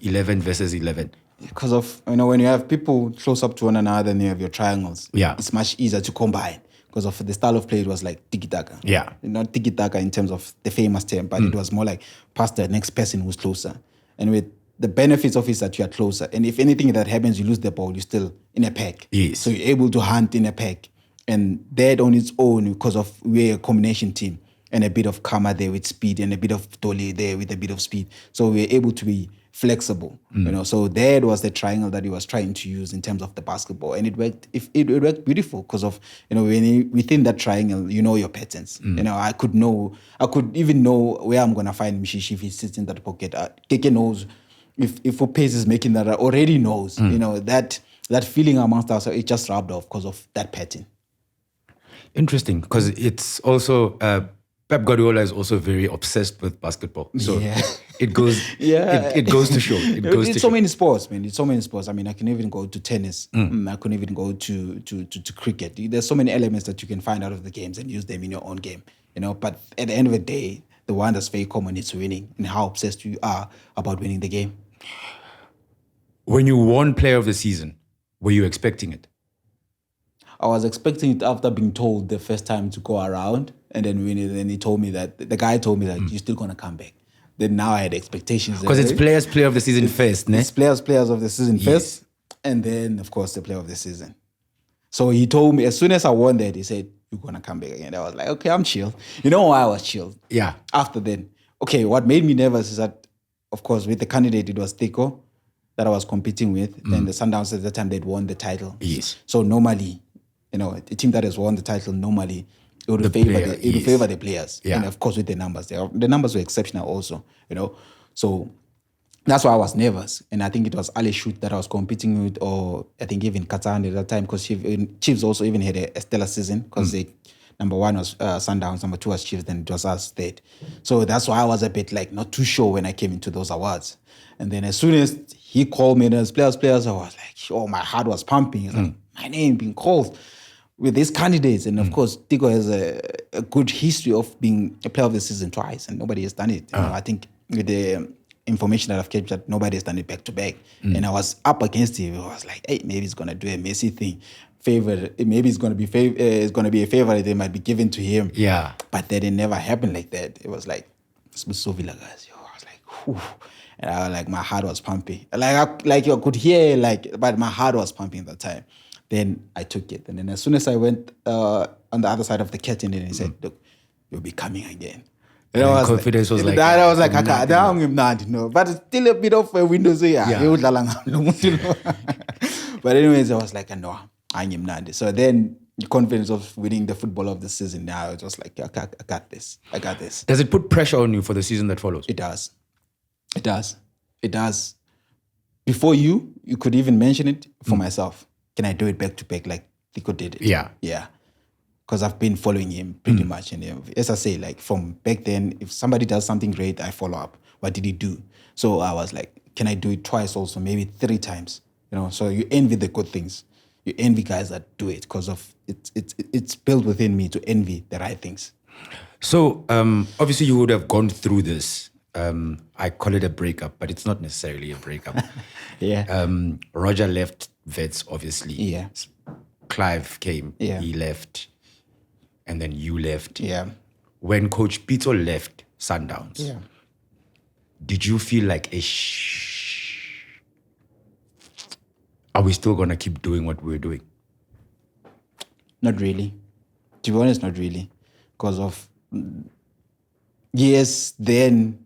A: 11 versus 11.
B: Because of, when you have people close up to one another and you have your triangles, it's much easier to combine. Because of the style of play, it was like tiki-taka.
A: Yeah.
B: Not tiki-taka in terms of the famous term, but it was more like pass the next person who's closer. And with the benefits of it is that you are closer. And if anything that happens, you lose the ball, you're still in a pack.
A: Yes.
B: So you're able to hunt in a pack. And that on its own, because of we're a combination team, and a bit of karma there with speed, and a bit of Tole there with a bit of speed. So we're able to be flexible, So that was the triangle that he was trying to use in terms of the basketball, and it worked. It worked beautiful because of within that triangle, your patterns. I could even know where I'm gonna find Mishishi if he sits in that pocket. Keke knows if Opez is making that, already knows. That feeling amongst us, it just rubbed off because of that pattern.
A: Interesting, because it's also Pep Guardiola is also very obsessed with basketball. So it goes it goes to show. It's
B: so many sports, man. It's so many sports. I mean, I can even go to tennis. I can even go to cricket. There's so many elements that you can find out of the games and use them in your own game. But at the end of the day, the one that's very common is winning, and how obsessed you are about winning the game.
A: When you won Player of the Season, were you expecting it?
B: I was expecting it after being told the first time to go around, and then he told me that the guy told me that you're still gonna come back. Then now I had expectations
A: because it's Player of the Season first,
B: It's players of the season first, and then of course the Player of the Season. So he told me as soon as I won that, he said you're gonna come back again. I was like, okay, I'm chill. You know why I was chill?
A: Yeah.
B: After then, okay, what made me nervous is that, of course, with the candidate it was Tico that I was competing with, and the Sundowns at that time they'd won the title.
A: Yes.
B: So normally, a team that has won the title normally it would favor the players.
A: Yeah.
B: And of course with the numbers. The numbers were exceptional also, So that's why I was nervous. And I think it was Ali Shoot that I was competing with, or I think even Katan at that time, because Chiefs also even had a stellar season because number 1 was Sundowns, number 2 was Chiefs, then it was us third. So that's why I was a bit not too sure when I came into those awards. And then as soon as he called me as players, I was like, my heart was pumping. It's like, my name being called with these candidates. And of course, Tico has a good history of being a Player of the Season twice, and nobody has done it. I think with the information that I've captured, nobody's done it back to back. And I was up against him. I was like, hey, maybe he's gonna do a Messi thing. Maybe it's gonna be a favorite that might be given to him.
A: Yeah.
B: But then it never happened like that. It was like SIBUSISO VILAKAZI. I was like, whew. And I was like, my heart was pumping. Like you could hear, but my heart was pumping at the time. Then I took it. And then as soon as I went on the other side of the curtain, and he said, look, you'll be coming again. And
A: And confidence was like...
B: I was like, no. But it's still a bit of a window. So yeah. But anyways, I was like, no, I'm not. So then the confidence of winning the football of the season, now it was like, I got this.
A: Does it put pressure on you for the season that follows?
B: It does. Before you could even mention it for myself. Can I do it back to back like Tico did it?
A: Yeah.
B: Because I've been following him pretty much. And as I say, like from back then, if somebody does something great, I follow up. What did he do? So I was like, can I do it twice also, maybe 3 times? So you envy the good things. You envy guys that do it because of it's built within me to envy the right things.
A: So obviously you would have gone through this. I call it a breakup, but it's not necessarily a breakup.
B: Yeah.
A: Roger left Vets, obviously.
B: Yeah.
A: Clive came.
B: Yeah.
A: He left. And then you left.
B: Yeah.
A: When Coach Pito left Sundowns,
B: Yeah.
A: did you feel like, are we still going to keep doing what we're doing?
B: Not really. To be honest, not really. Because of, yes, then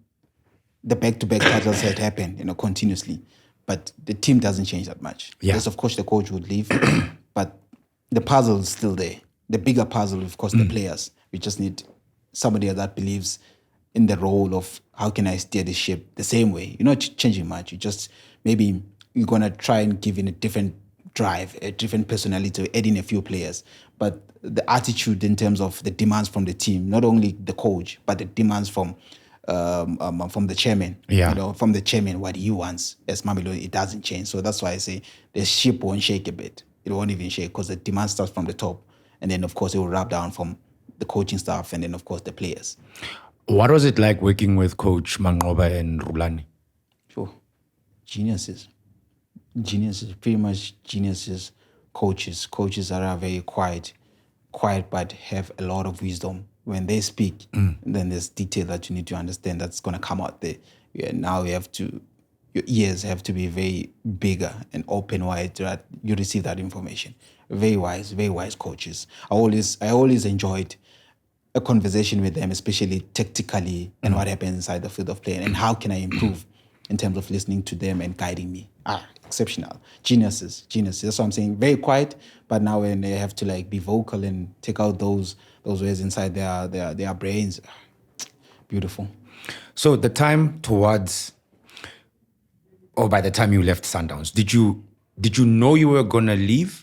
B: the back-to-back titles had happened, continuously. But the team doesn't change that much.
A: Yeah.
B: Yes, of course, the coach would leave, but the puzzle is still there. The bigger puzzle, of course, the players. We just need somebody that believes in the role of how can I steer the ship the same way. You're not changing much. You just, maybe you're going to try and give in a different drive, a different personality, add in a few players. But the attitude in terms of the demands from the team, not only the coach, but the demands from the chairman.
A: Yeah.
B: From the chairman, what he wants as Mamelodi, it doesn't change. So that's why I say the ship won't shake a bit. It won't even shake because the demand starts from the top. And then, of course, it will wrap down from the coaching staff and then, of course, the players.
A: What was it like working with Coach Mangoba and Rulani?
B: Sure. Geniuses, pretty much geniuses. Coaches that are very quiet but have a lot of wisdom. When they speak, then there's detail that you need to understand that's going to come out there. Now your ears have to be very bigger and open wide so that you receive that information. Very wise coaches. I always enjoyed a conversation with them, especially tactically and what happens inside the field of play and how can I improve in terms of listening to them and guiding me. Exceptional. Geniuses. That's what I'm saying. Very quiet, but now when they have to be vocal and take out those words inside their brains, beautiful.
A: So the time by the time you left Sundowns, did you know you were going to leave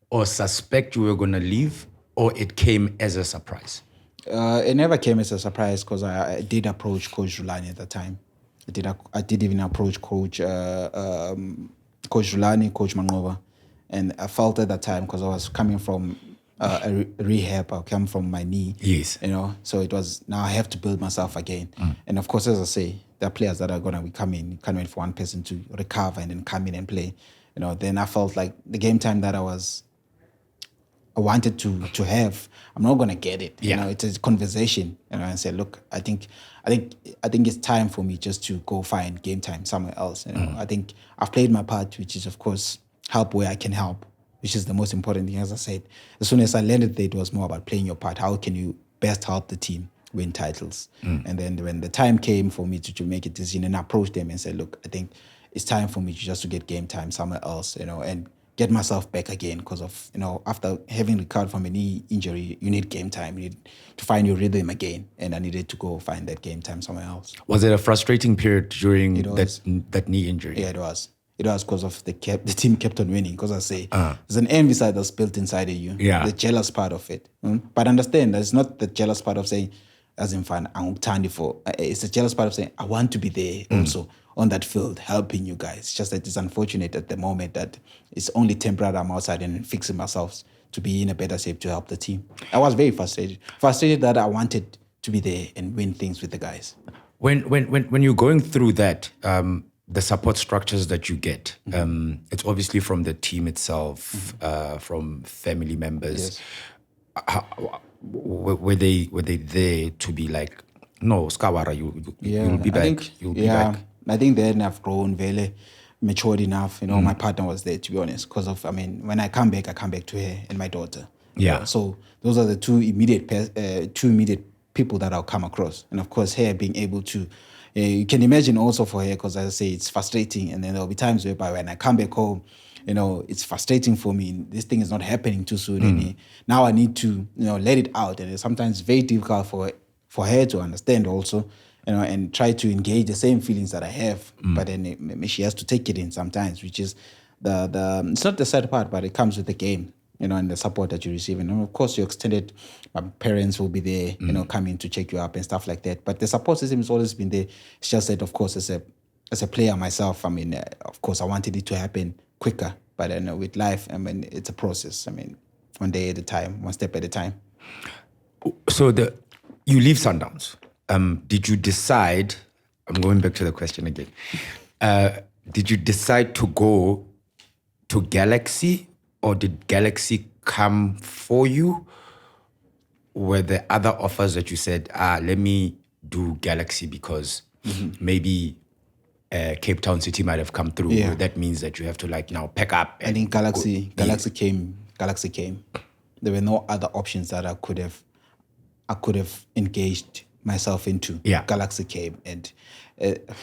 A: or suspect you were going to leave, or it came as a surprise?
B: It never came as a surprise because I did approach Coach Rulani at the time. I did even approach Coach Rulani, Coach Mangoba, and I felt at that time because I was coming from a rehab. I came from my knee.
A: Yes.
B: So it was, now I have to build myself again. And of course, as I say, there are players that are going to be coming. Can't wait for one person to recover and then come in and play. Then I felt like the game time that I wanted to have, I'm not going to get it.
A: Yeah.
B: It's a conversation. And say, look, I think it's time for me just to go find game time somewhere else. I think I've played my part, which is, of course, help where I can help, which is the most important thing. As I said, as soon as I landed there, it was more about playing your part. How can you best help the team win titles? And then when the time came for me to make a decision and approach them and say, look, I think it's time for me to get game time somewhere else, and get myself back again because of, after having recovered from a knee injury, you need game time. You need to find your rhythm again. And I needed to go find that game time somewhere else.
A: Was it a frustrating period during that knee injury?
B: Yeah, it was. It was because of the team kept on winning. Because I say, there's an envy side that's built inside of you.
A: Yeah.
B: The jealous part of it. But understand, that it's not the jealous part of saying, as in fun, I'm tiny for. It's the jealous part of saying, I want to be there also on that field, helping you guys. It's just that it's unfortunate at the moment that it's only temporary. I'm outside and fixing myself to be in a better shape to help the team. I was very frustrated. Frustrated that I wanted to be there and win things with the guys.
A: When you're going through that, the support structures that you get, it's obviously from the team itself, from family members.
B: Yes.
A: Were they there to be like, no, Skawara, you'll be back. You'll be back.
B: I think then I've grown very matured enough. You know, my partner was there, to be honest, because of, when I come back to her and my daughter.
A: Yeah.
B: So those are the two immediate people that I'll come across. And of course, her being able to, you can imagine also for her, because as I say, it's frustrating. And then there'll be times whereby when I come back home, it's frustrating for me. This thing is not happening too soon. And now I need to, let it out. And it's sometimes very difficult for her to understand also, and try to engage the same feelings that I have. But then she has to take it in sometimes, which is it's not the sad part, but it comes with the game, and the support that you receive. And of course, your extended parents will be there, coming to check you up and stuff like that. But the support system has always been there. It's just that, of course, as a player myself, of course, I wanted it to happen quicker. But with life, it's a process. One day at a time, one step at a time.
A: So you leave Sundowns. Did you decide, I'm going back to the question again. Did you decide to go to Galaxy, or did Galaxy come for you? Were there other offers that you said, let me do Galaxy because maybe Cape Town City might have come through.
B: Yeah.
A: That means that you have to now pack up.
B: I think Galaxy came. Galaxy came. There were no other options that I could have engaged myself into.
A: Yeah.
B: Galaxy came, and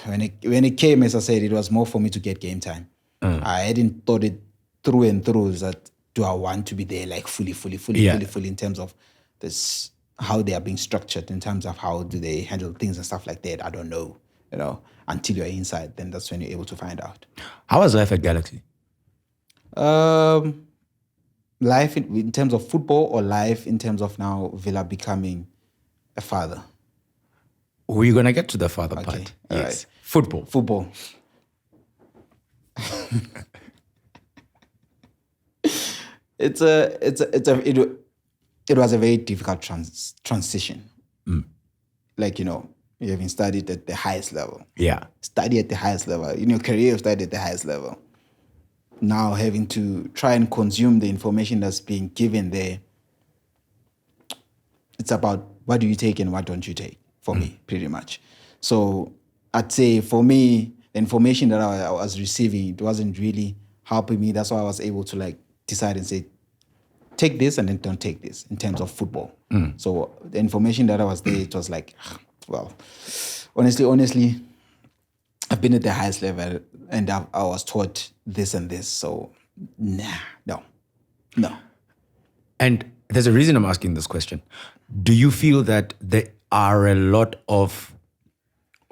B: when it came, as I said, it was more for me to get game time. I hadn't thought it through and through that do I want to be there fully in terms of this, how they are being structured, in terms of how do they handle things and stuff like that. I don't know, until you're inside, then that's when you're able to find out.
A: How was life at Galaxy?
B: Life in terms of football, or life in terms of now Villa becoming a father?
A: We're going to get to the father part.
B: All
A: Yes.
B: right.
A: Football.
B: It was a very difficult transition. You having studied at the highest level.
A: Yeah.
B: Study at the highest level. In your career, you've studied at the highest level. Now having to try and consume the information that's being given there. It's about what do you take and what don't you take, for me, pretty much. So I'd say for me, the information that I was receiving, it wasn't really helping me. That's why I was able to decide and say, take this and then don't take this in terms of football. So the information that I was there, it was honestly, I've been at the highest level and I was taught this and this. So no.
A: And there's a reason I'm asking this question. Do you feel that there are a lot of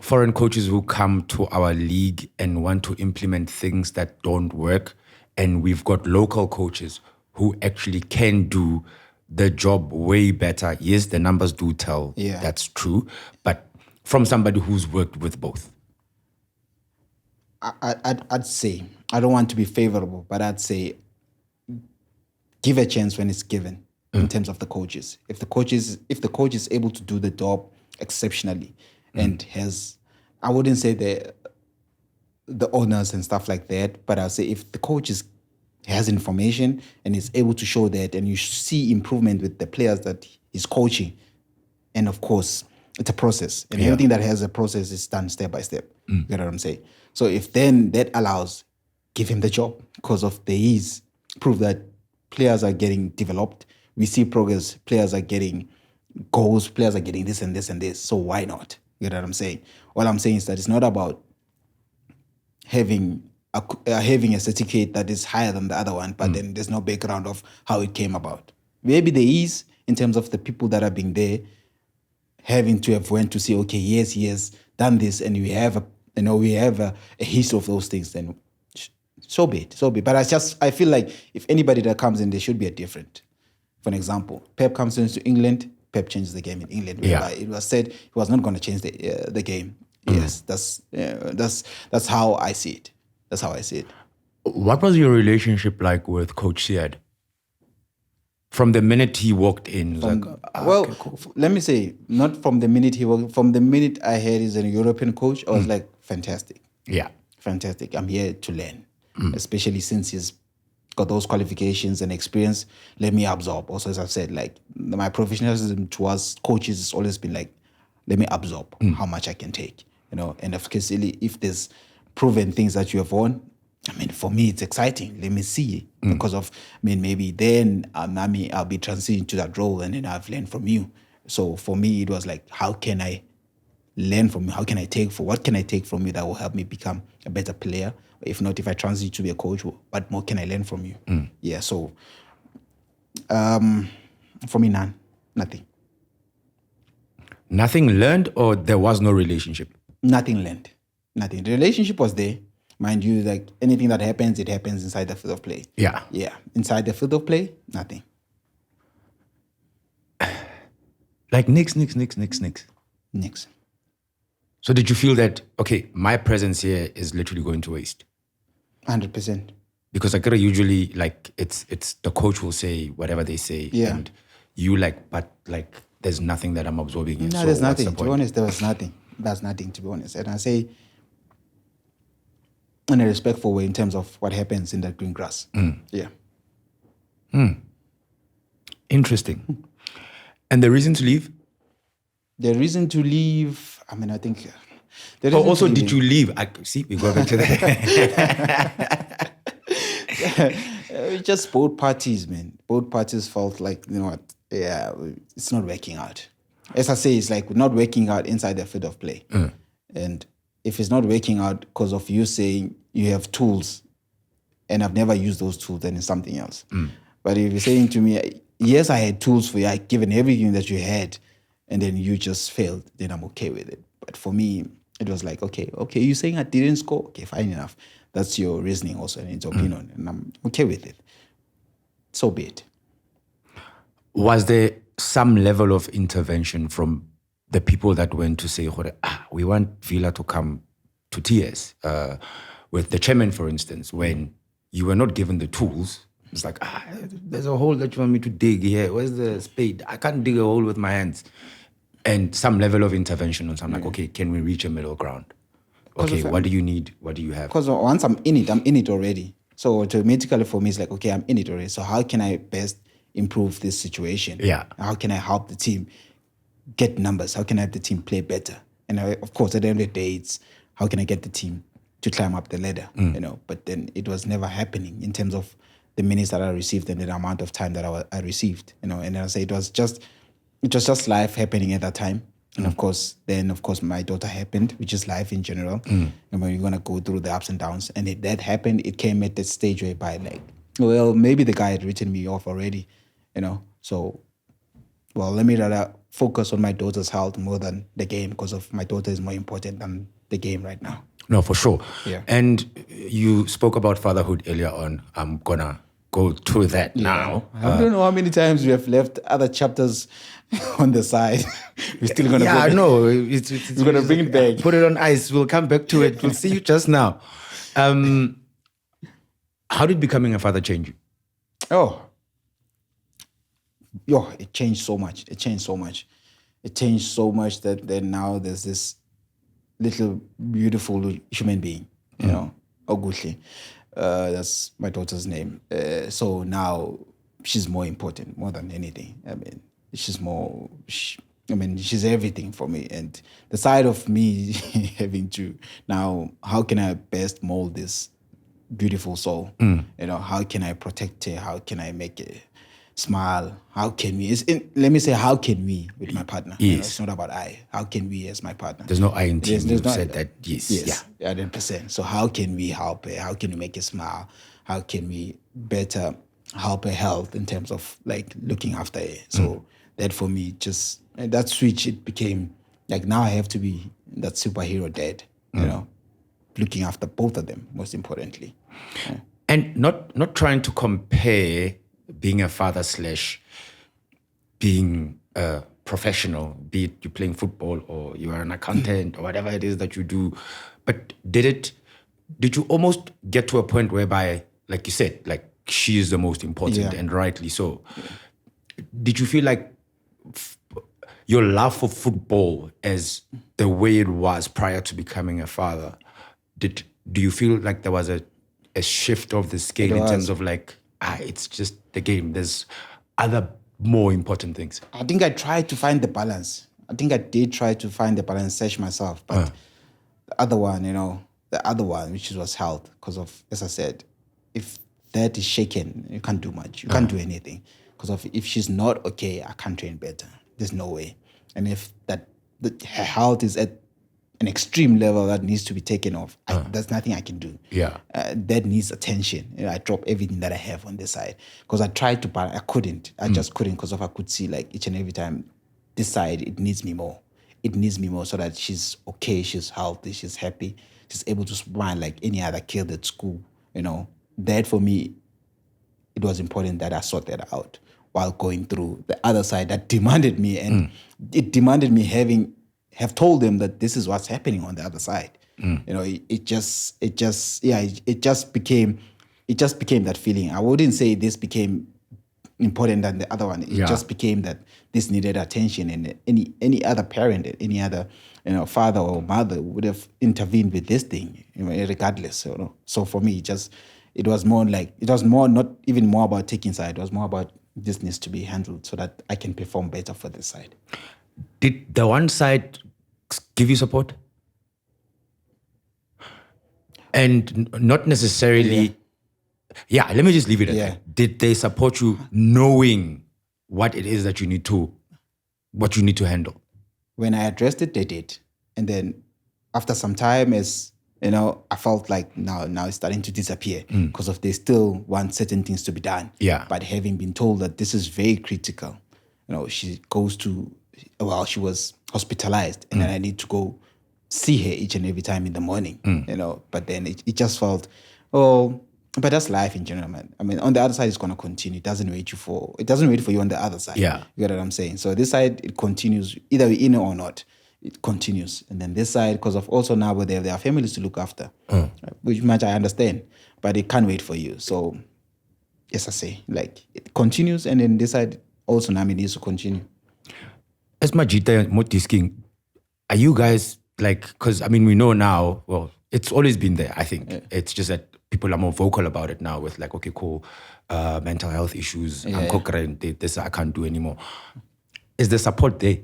A: foreign coaches who come to our league and want to implement things that don't work, and we've got local coaches who actually can do the job way better? Yes, the numbers do tell that's true, but from somebody who's worked with both.
B: I'd say, I don't want to be favorable, but I'd say give a chance when it's given in terms of the coaches. If the coach is able to do the job exceptionally and has, I wouldn't say the owners and stuff like that, but I'll say if the coach has information and is able to show that, and you see improvement with the players that he's coaching, and of course it's a process, and everything that has a process is done step by step. You know what I'm saying? So if then that allows, give him the job, because of the ease, prove that players are getting developed. We see progress. Players are getting goals. Players are getting this and this and this. So why not? You know what I'm saying? All I'm saying is that it's not about having a certificate that is higher than the other one, but then there's no background of how it came about. Maybe there is, in terms of the people that are being there, having to have went to say, okay, yes, he has done this, and we have a history of those things. Then so be it. But I feel like if anybody that comes in, there should be a different. For an example, Pep comes into England. Pep changes the game in England.
A: Yeah.
B: It was said he was not going to change the game. Yes, that's how I see it. That's how I see it.
A: What was your relationship like with Coach Siad? From the minute he walked in, it was
B: Well, let me say, not from the minute from the minute I heard he's a European coach, I was like, fantastic.
A: yeah.
B: Fantastic. I'm here to learn, especially since he's got those qualifications and experience. Let me absorb. Also, as I've said, like my professionalism towards coaches has always been like, let me absorb how much I can take, you know. And of course, if there's proven things that you have won, I mean, for me, it's exciting. Let me see because of, I mean, maybe then I'll be transitioning to that role and then I've learned from you. So for me, it was like, how can I learn from you? What can I take from you that will help me become a better player? If not, if I transition to be a coach, what more can I learn from you? Yeah, so for me, nothing.
A: Nothing learned, or there was no relationship?
B: Nothing learned. Nothing. The relationship was there. Mind you, like anything that happens, it happens inside the field of play.
A: Yeah.
B: Yeah. Inside the field of play, nothing.
A: Like nix.
B: Nix.
A: So did you feel that, okay, my presence here is literally going to waste?
B: 100%.
A: Because I could usually, like, it's the coach will say whatever they say.
B: Yeah.
A: And you but there's nothing that I'm absorbing here.
B: No,
A: so
B: there's
A: what's the
B: nothing. To be
A: point?
B: honest, there was nothing. That's nothing, to be honest. And I say in a respectful way in terms of what happens in that green grass. Yeah.
A: Interesting. And the reason to leave?
B: The reason to leave, I mean, I think...
A: Also, did you leave? See, we go back to that.
B: Just both parties, man. Both parties felt like, you know what, yeah, it's not working out. As I say, it's like not working out inside the field of play. And if it's not working out because of you saying you have tools and I've never used those tools, then it's something else. But if you're saying to me, yes, I had tools for you, I given everything that you had, and then you just failed, then I'm okay with it. But for me, it was like, okay, you're saying I didn't score? Okay, fine enough. That's your reasoning also, and it's opinion, and I'm okay with it. So be it.
A: Was there some level of intervention from the people that went to say, we want Villa to come to TS? With the chairman, for instance, when you were not given the tools, it's like, there's a hole that you want me to dig here. Where's the spade? I can't dig a hole with my hands. And some level of intervention on something like, okay, can we reach a middle ground? Okay, what do you need? What do you have?
B: Because once I'm in it already. So automatically for me, it's like, okay, I'm in it already. So how can I best improve this situation?
A: Yeah.
B: How can I help the team get numbers? How can I help the team play better? And of course, at the end of the day, it's how can I get the team to climb up the ladder? You know, but then it was never happening in terms of the minutes that I received and the amount of time that I received. You know, and I say it was just life happening at that time. And of course, my daughter happened, which is life in general. And when you're going to go through the ups and downs. And if that happened, it came at the stage whereby like, well, maybe the guy had written me off already, you know. So, well, let me rather focus on my daughter's health more than the game, because of my daughter is more important than the game right now.
A: No, for sure.
B: Yeah.
A: And you spoke about fatherhood earlier on. I'm going to go through that now.
B: I don't know how many times we have left other chapters on the side. We're still going to
A: Yeah, no. We're
B: going to bring it back.
A: Put it on ice. We'll come back to it. We'll see you just now. How did becoming a father change you?
B: It changed so much. It changed so much that then now there's this little beautiful human being, you know, Oguhle. That's my daughter's name. So now she's more important, more than anything. I mean, she's everything for me. And the side of me having to now, how can I best mold this beautiful soul? You know, how can I protect her? How can I make her smile? How can we? Let me say, how can we with my partner?
A: Yes.
B: You know, it's not about I. How can we as my partner?
A: There's no I in team.
B: There's
A: You've
B: not-
A: said that. Yes.
B: Yeah, 100%. So how can we help her? How can we make her smile? How can we better help her health in terms of like looking after her? So that for me, just that switch, it became like now I have to be that superhero dad, you know, looking after both of them, most importantly. Yeah.
A: And not trying to compare being a father / being a professional, be it you're playing football or you are an accountant or whatever it is that you do. But did you almost get to a point whereby, like you said, like she is the most important,
B: Yeah.
A: and rightly so. did you feel like your love for football as the way it was prior to becoming a father, do you feel like there was a shift of the scale in terms of like, it's just the game, there's other more important things?
B: I think I tried to find the balance. I think I did try to find the balance, search myself. But the other one, which was health, because of, as I said, if that is shaken, you can't do much. You can't do anything. Because if she's not okay, I can't train better. There's no way. And if her health is at an extreme level that needs to be taken off, there's nothing I can do.
A: Yeah.
B: That needs attention. I drop everything that I have on this side. Because I tried to, but I couldn't. I just couldn't, because I could see like each and every time this side, it needs me more. It needs me more so that she's okay, she's healthy, she's happy, she's able to smile like any other kid at school. That for me, it was important that I sort that out while going through the other side that demanded me, and it demanded me have told them that this is what's happening on the other side. It just became that feeling. I wouldn't say this became important than the other one. It just became that this needed attention, and any other parent, any other father or mother would have intervened with this thing, regardless. So for me, it was more not even more about taking side. It was more about this needs to be handled so that I can perform better for this side.
A: Did the one side give you support? And not necessarily... Yeah, let me just leave it at that. Did they support you knowing what it is that what you need to handle?
B: When I addressed it, they did. And then after some time, I felt like now it's starting to disappear because of they still want certain things to be done.
A: Yeah.
B: But having been told that this is very critical, she was hospitalized, and then I need to go see her each and every time in the morning, But then it just felt, but that's life in general, man. I mean, on the other side, it's going to continue. It doesn't wait for you on the other side.
A: Yeah.
B: You get what I'm saying? So this side, it continues, either we're in it or not. It continues. And then this side, because of also now where there are families to look after, which much I understand, but it can't wait for you. So, yes, I say, like, it continues, and then this side also now needs to continue.
A: As Majita Motisking, are you guys like, because I mean, we know now, well, it's always been there, I think. Yeah. It's just that people are more vocal about it now with like, okay, cool, mental health issues, this I can't do anymore. Is the support there?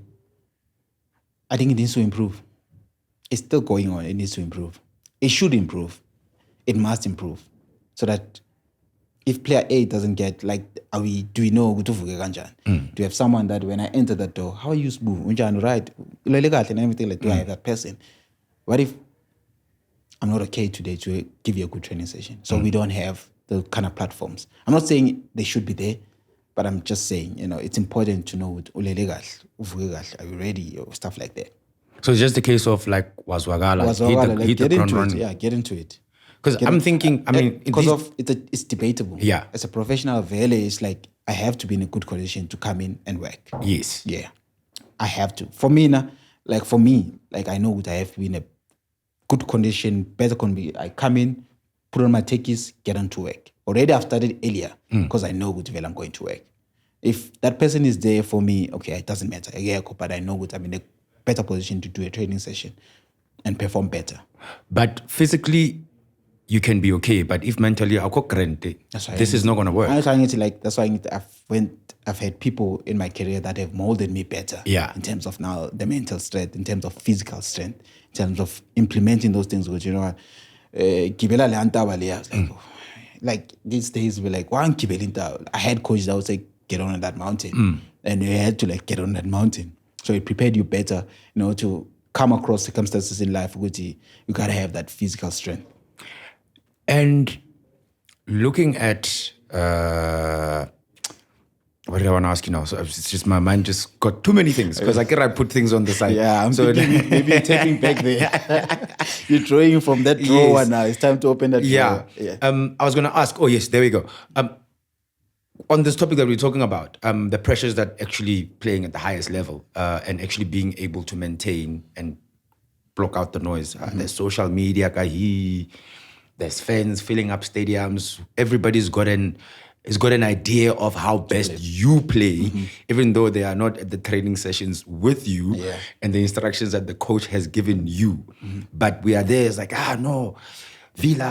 B: I think it needs to improve. It's still going on. It needs to improve. It should improve. It must improve. So that if player A doesn't get, like, do we know do you have someone that when I enter that door, how are you smooth? Right? And everything, like, do I have that person? What if I'm not okay today to give you a good training session? So we don't have the kind of platforms. I'm not saying they should be there, but I'm just saying, it's important to know, are you ready, or stuff like that.
A: So it's just a case of like, hit the ground running.
B: Yeah, get into it.
A: Because I'm thinking, I mean...
B: Because it's debatable.
A: Yeah.
B: As a professional, it's like, I have to be in a good condition to come in and work.
A: Yes.
B: Yeah. I have to. For me, I know that I have to be in a good condition, better condition. I come in, put on my techies, get on to work. Already I've started earlier because I know good well I'm going to work. If that person is there for me, okay, it doesn't matter. But I know good I'm in a better position to do a training session and perform better.
A: But physically, you can be okay. But if mentally, this is not going to work.
B: That's why I've had people in my career that have molded me better.
A: Yeah.
B: In terms of now the mental strength, in terms of physical strength, in terms of implementing those things, which like these days we're like, I had coaches that would say, get on that mountain. And you had to like get on that mountain. So it prepared you better, to come across circumstances in life, which you gotta have that physical strength.
A: And looking at what did I want to ask you now? So it's just my mind just got too many things because I put things on the side.
B: Yeah, I'm thinking maybe taking back there. You're drawing from that drawer now. It's time to open that drawer.
A: Yeah. I was going to ask, yes, there we go. On this topic that we're talking about, the pressures that actually playing at the highest level and actually being able to maintain and block out the noise. There's social media, there's fans filling up stadiums. Everybody's got has got an idea of how best you play, even though they are not at the training sessions with you and the instructions that the coach has given you. But we are there, it's like, no, Vila,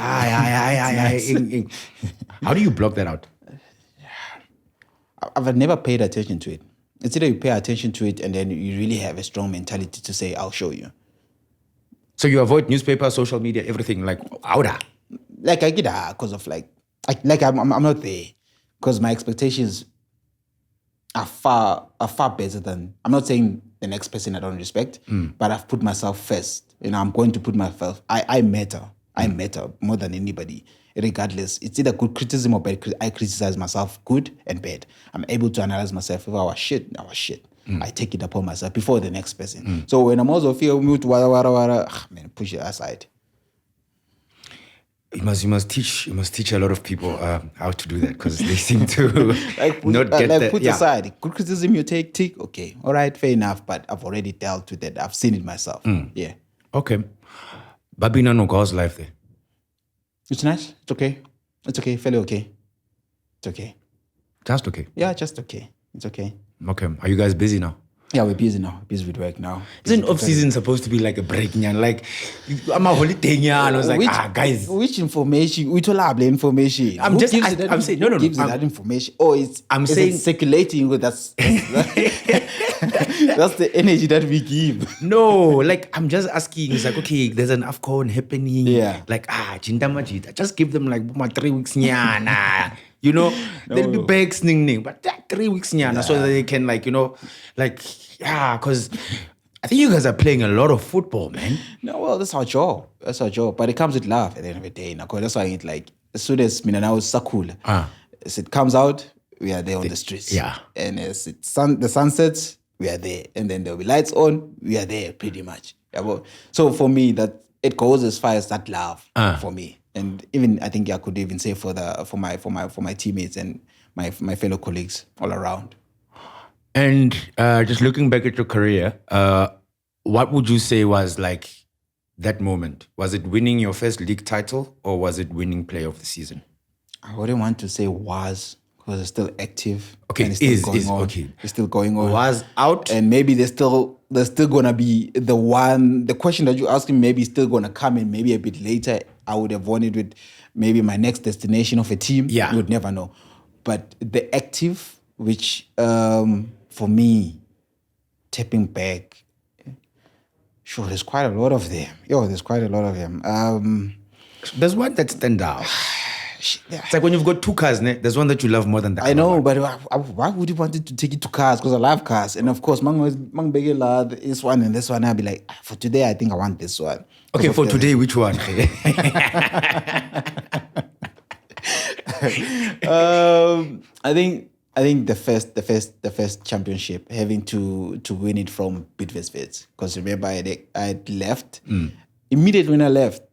A: How do you block that out?
B: I've never paid attention to it. It's either you pay attention to it and then you really have a strong mentality to say, I'll show you.
A: So you avoid newspaper, social media, everything, like, ouda.
B: Like I get because of I'm not there because my expectations are far better than. I'm not saying the next person I don't respect, but I've put myself first. I'm going to put myself. I matter. I matter more than anybody, regardless. It's either good criticism or bad. I criticize myself, good and bad. I'm able to analyze myself. If I was shit, I was shit. I take it upon myself before the next person. So when I'm also feel mute, man, push it aside.
A: You must teach a lot of people how to do that because they seem to not get that.
B: Put aside good criticism, you take tick. Okay, all right, fair enough. But I've already dealt with that. I've seen it myself. Yeah.
A: Okay. Babina no God's life there.
B: It's nice. It's okay. It's okay. Fairly okay. It's okay.
A: Just okay.
B: Yeah, just okay. It's okay.
A: Okay. Are you guys busy now?
B: Yeah, we're busy now. Busy with work now.
A: Isn't off-season supposed to be like a break? Like, I'm a holiday, and I was like, guys.
B: Which information? We told the information.
A: I'm saying, no.
B: Gives that information? Oh, I'm saying circulating with that's that's the energy that we give.
A: No, like, I'm just asking. It's like, okay, there's an AFCON happening.
B: Yeah.
A: Like, Jinda Majid. Just give them like 3 weeks, nyana. They'll be back sning, but 3 weeks, nyana, so that they can, because I think you guys are playing a lot of football, man.
B: No, well, that's our job. But it comes with love at the end of the day. That's why it's like, as soon as Mindanao is Sakul, as it comes out, we are there on the streets.
A: Yeah.
B: And as the sun sets, we are there. And then there'll be lights on, we are there pretty much. Yeah, well, so for me, that it goes as far as that love for me. And even I think I could even say for my teammates and my fellow colleagues all around.
A: And just looking back at your career, what would you say was like that moment? Was it winning your first league title or was it winning player of the season?
B: I wouldn't want to say was because it's still active.
A: Okay,
B: and it's still going on.
A: Okay.
B: It's still going on.
A: Was out,
B: and maybe there's still gonna be the one. The question that you asked me maybe is still gonna come in maybe a bit later. I would have won it with maybe my next destination of a team.
A: Yeah,
B: you would never know. But the active, which for me, tapping back, sure, there's quite a lot of them. There's quite a lot of them.
A: There's one that stands out. It's like when you've got 2 cars, there's one that you love more than the other.
B: I know,
A: one.
B: but why would you want to take it to cars? Because I love cars. And of course, mang begela this one and this one. I'll be like, for today, I think I want this one.
A: Okay, for today, which one?
B: I think the first championship, having to win it from Bidvest Vets. Because remember, I left. Immediately when I left,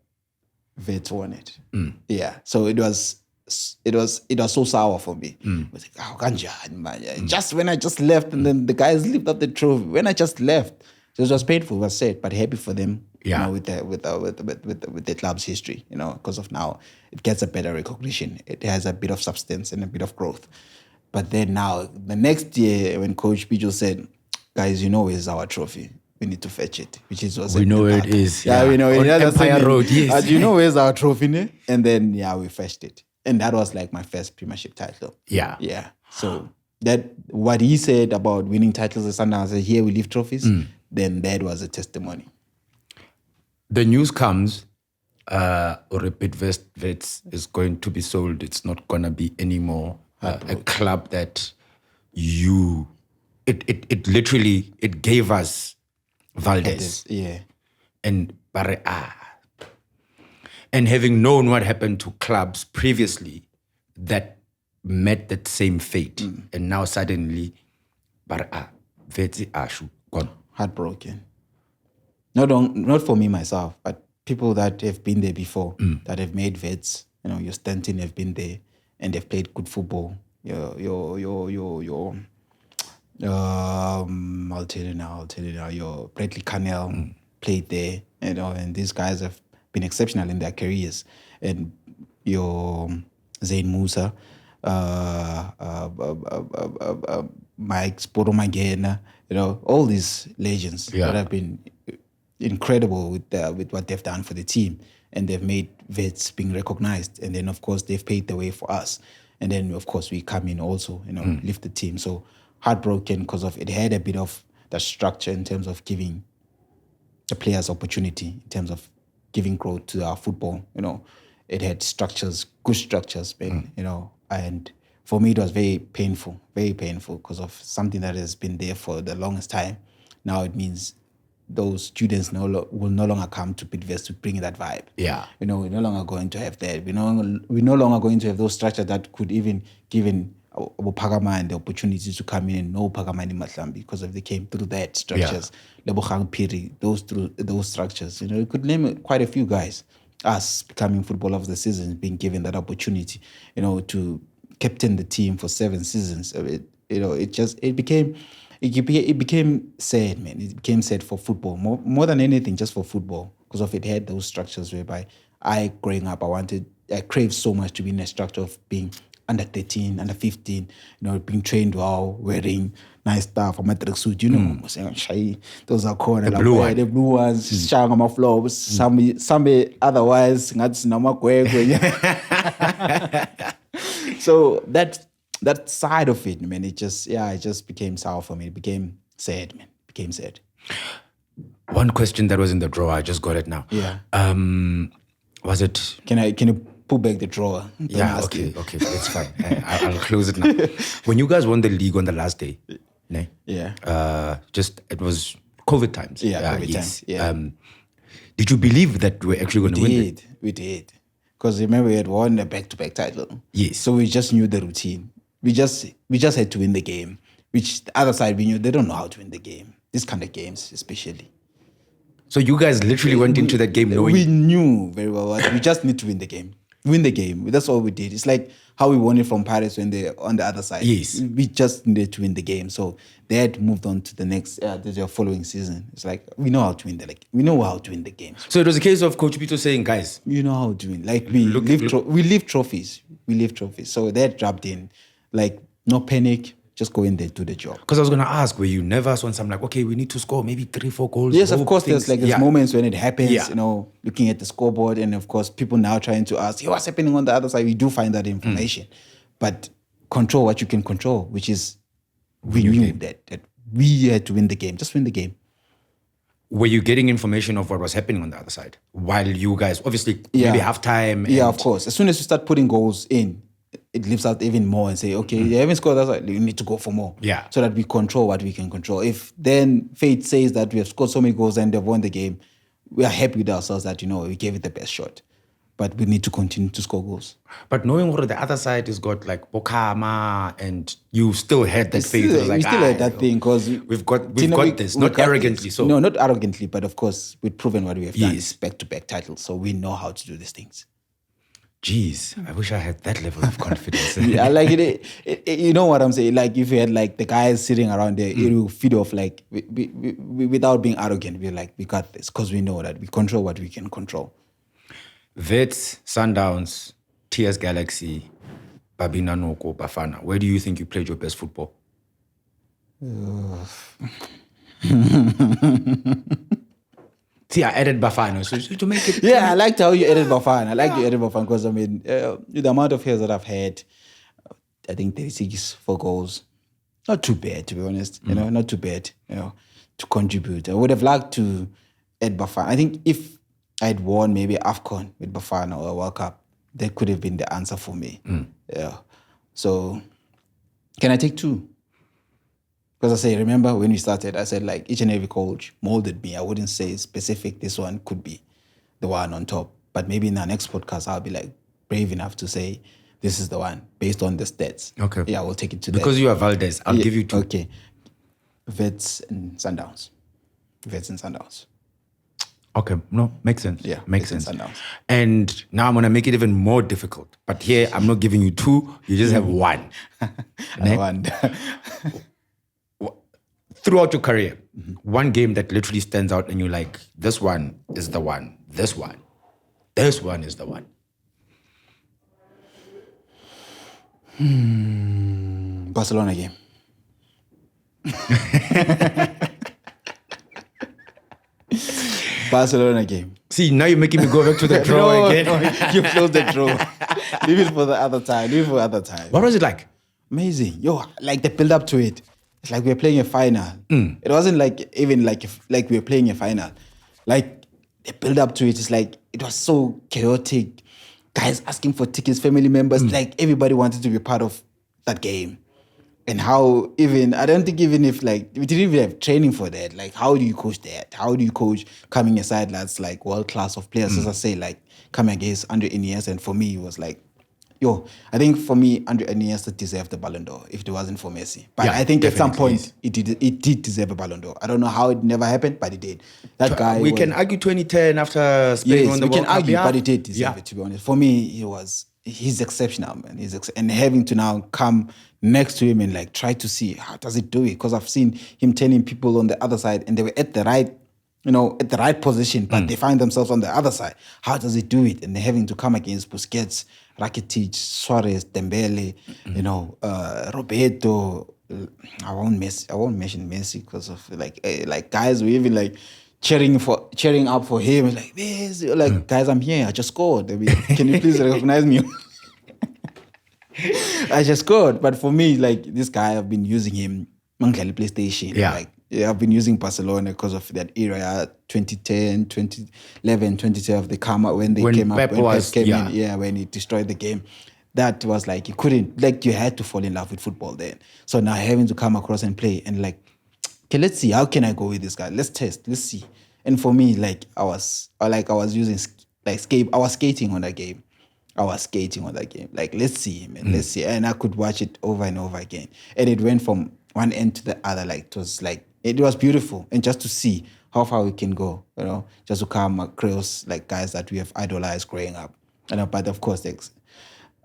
B: Vets won it. Yeah. So it was so sour for me. I was like, how can you? Just when I just left and then the guys lifted up the trophy. When I just left, so it was painful, it was sad, but happy for them.
A: Yeah.
B: With the club's history, because of now it gets a better recognition. It has a bit of substance and a bit of growth. But then now, the next year, when Coach Pijo said, guys, where's our trophy? We need to fetch it,
A: we know where it is.
B: Yeah, we know
A: on Empire Road. Yes.
B: Do you know where's our trophy? Ne? And then we fetched it, and that was like my first Premiership title.
A: Yeah.
B: So that what he said about winning titles at Sundowns, here we leave trophies. Then that was a testimony.
A: The news comes, or a Bidvest Vets is going to be sold. It's not gonna be anymore a club that it literally gave us Valdez.
B: Yeah.
A: And and having known what happened to clubs previously that met that same fate, and now suddenly Vets Ashu gone.
B: Heartbroken. Not for me myself, but people that have been there before, that have made Vets. Your Stanton have been there and they've played good football. I'll tell you now, your Bradley Cannell played there, and these guys have been exceptional in their careers. And your Zayn Musa, Mike Sporomagena, all these legends that have been incredible with what they've done for the team, and they've made vets being recognized, and then of course they've paved the way for us, and then of course we come in also, lift the team. So heartbroken because of it had a bit of that structure in terms of giving the players opportunity, in terms of giving growth to our football. It had structures, good structures, and for me it was very painful because of something that has been there for the longest time. Now it means those students will no longer come to Bidvest to bring that vibe.
A: Yeah.
B: We're no longer going to have that. We're no longer going to have those structures that could even give Pagaman the opportunity to come in and know Pagaman in Matlambi, because if they came through that structures, Lebogang Piri, those structures. You could name quite a few guys. Us becoming footballer of the season, being given that opportunity, to captain the team for 7 seasons. It became sad, man. It became sad for football, more than anything, just for football, because of it had those structures whereby growing up, I craved so much to be in a structure of being under 13, under 15, being trained well, wearing nice stuff, a matrix suit, those are corner,
A: the blue one.
B: The blue ones, shang on my floor, some otherwise, so that side of it, man, it just became sour for me. It became sad, man. It became sad.
A: One question that was in the drawer, I just got it now.
B: Yeah.
A: Was it?
B: Can you pull back the drawer?
A: Yeah, okay, that's fine. I'll close it now. When you guys won the league on the last day,
B: yeah.
A: It was COVID times.
B: Yeah, COVID times. Yeah.
A: Did you believe that we were actually going to win?
B: We did. Because remember, we had won a back-to-back title.
A: Yes.
B: So we just knew the routine. We just had to win the game, which the other side, we knew they don't know how to win the game. These kind of games, especially.
A: So you guys literally went into that game knowing...
B: We knew very well that we just need to win the game. Win the game. That's all we did. It's like how we won it from Paris when they're on the other side.
A: Yes.
B: We just needed to win the game. So they had moved on to the next, the following season. It's like, we know how to win we know how to win the games.
A: So it was a case of Coach Pito saying, guys...
B: You know how to win. Like, we live trophies. We live trophies. So that dropped in. Like, no panic. Just go in there, do the job.
A: Because I was going to ask, were you nervous when I'm like, okay, we need to score maybe 3-4 goals?
B: Yes, of course. There's moments when it happens,
A: Yeah.
B: Looking at the scoreboard, and of course, people now trying to ask, hey, what's happening on the other side? We do find that information. But control what you can control, which is we knew that we had to win the game. Just win the game.
A: Were you getting information of what was happening on the other side? While you guys, obviously, maybe halftime.
B: Yeah, of course. As soon as you start putting goals in, it lifts out even more and say, okay, you haven't scored, that's right, you need to go for more.
A: Yeah.
B: So that we control what we can control. If then fate says that we have scored so many goals and they've won the game, we are happy with ourselves that, we gave it the best shot. But we need to continue to score goals.
A: But knowing what the other side has got, like Bokama, and you still had that faith.
B: We still had that thing because
A: we've got this, not arrogantly. So
B: no, not arrogantly, but of course we've proven what we have done. It's back-to-back titles, so we know how to do these things.
A: Jeez, I wish I had that level of confidence.
B: Yeah, like it, you know what I'm saying? Like if you had like the guys sitting around there, it will feed off like without being arrogant. We're like, we got this because we know that we control what we can control.
A: Vets, Sundowns, TS Galaxy, Bafana Bafana. Where do you think you played your best football? See, I added Bafana, so to make it...
B: Yeah, I liked how you added Bafana. I like you added Bafana because, the amount of years that I've had, I think 36 for goals. Not too bad, to be honest. Not too bad, to contribute. I would have liked to add Bafana. I think if I'd won maybe AFCON with Bafana or a World Cup, that could have been the answer for me. Yeah. So, can I take 2? Because I say, remember when we started, I said like each and every coach molded me. I wouldn't say specific, this one could be the one on top. But maybe in our next podcast, I'll be like brave enough to say, this is the one based on the stats.
A: Okay.
B: Yeah, we'll take it to
A: because you are Valdez, I'll give you 2.
B: Okay. Vets and Sundowns.
A: Okay, no, makes sense.
B: Yeah,
A: makes sense.
B: Sundowns.
A: And now I'm going to make it even more difficult. But here, I'm not giving you 2, you just have 1.
B: I won.
A: Throughout your career, one game that literally stands out and you're like, this one is the one, this one is the one.
B: Barcelona game. Barcelona game.
A: See, now you're making me go back to the draw
B: No,
A: again.
B: no, you closed the draw. Leave it for the other time. Leave it for other time.
A: What was it like?
B: Amazing. Yo, like the build up to it. It's like we were playing a final. It wasn't like even like we were playing a final. Like the build up to it is like it was so chaotic. Guys asking for tickets, family members, like everybody wanted to be part of that game. And how even, I don't think even if like, we didn't even have training for that. Like, how do you coach that? How do you coach coming aside that's like world class of players, as I say, like coming against Andre Iniesta? And for me, it was like, yo, I think for me, Andre Iniesta deserved the Ballon d'Or if it wasn't for Messi. But
A: Yeah,
B: I think at some
A: definitely,
B: point, it did deserve a Ballon d'Or. I don't know how it never happened, but it did. That guy
A: We can argue 2010 after Spain won the
B: we
A: World
B: can
A: Cup.
B: argue,
A: Yeah.
B: but it did deserve it, to be honest. For me, he's exceptional, man. And having to now come next to him and like try to see how does it do it? Because I've seen him turning people on the other side and they were at the right position, but they find themselves on the other side. How does it do it? And they're having to come against Busquets, Rakitic, Suarez, Dembele, Roberto. I won't mention Messi because of like guys who even like cheering up for him. Like, guys, I'm here. I just scored. I mean, can you please recognize me? I just scored. But for me, like this guy, I've been using him on PlayStation.
A: Yeah.
B: Like, I've been using Barcelona because of that era, 2010, 2011, 2012, they come out when
A: When
B: came up.
A: Pep
B: When
A: was-
B: Pep came
A: yeah.
B: in, yeah, when he destroyed the game. That was like, you couldn't, like you had to fall in love with football then. So now having to come across and play and like, okay, let's see, how can I go with this guy? Let's test, let's see. And for me, like I was using I was skating on that game. Like, let's see, man, let's see. And I could watch it over and over again. And it went from one end to the other. It was beautiful. And just to see how far we can go, just to come across like guys that we have idolized growing up. But of course,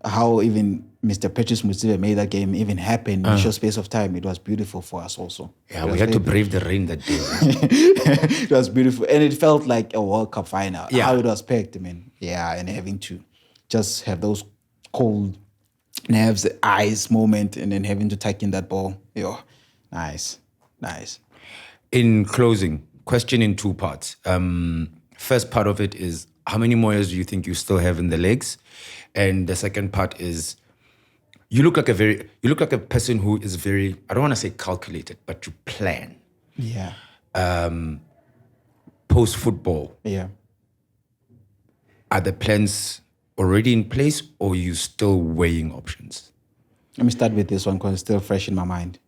B: how even Mr. Patrice Motsepe made that game even happen in a short space of time, it was beautiful for us also.
A: Yeah, we had to brave the rain that day.
B: It was beautiful. And it felt like a World Cup final.
A: Yeah.
B: How it was packed, I mean. Yeah, and having to just have those cold nerves, eyes moment, and then having to tuck in that ball. Yo, nice.
A: In closing, question in two parts. First part of it is, how many more years do you think you still have in the legs? And the second part is, you look like a person who is very, I don't want to say calculated, but you plan.
B: Yeah.
A: Post football,
B: Yeah.
A: are the plans already in place, or are you still weighing options?
B: Let me start with this one because it's still fresh in my mind.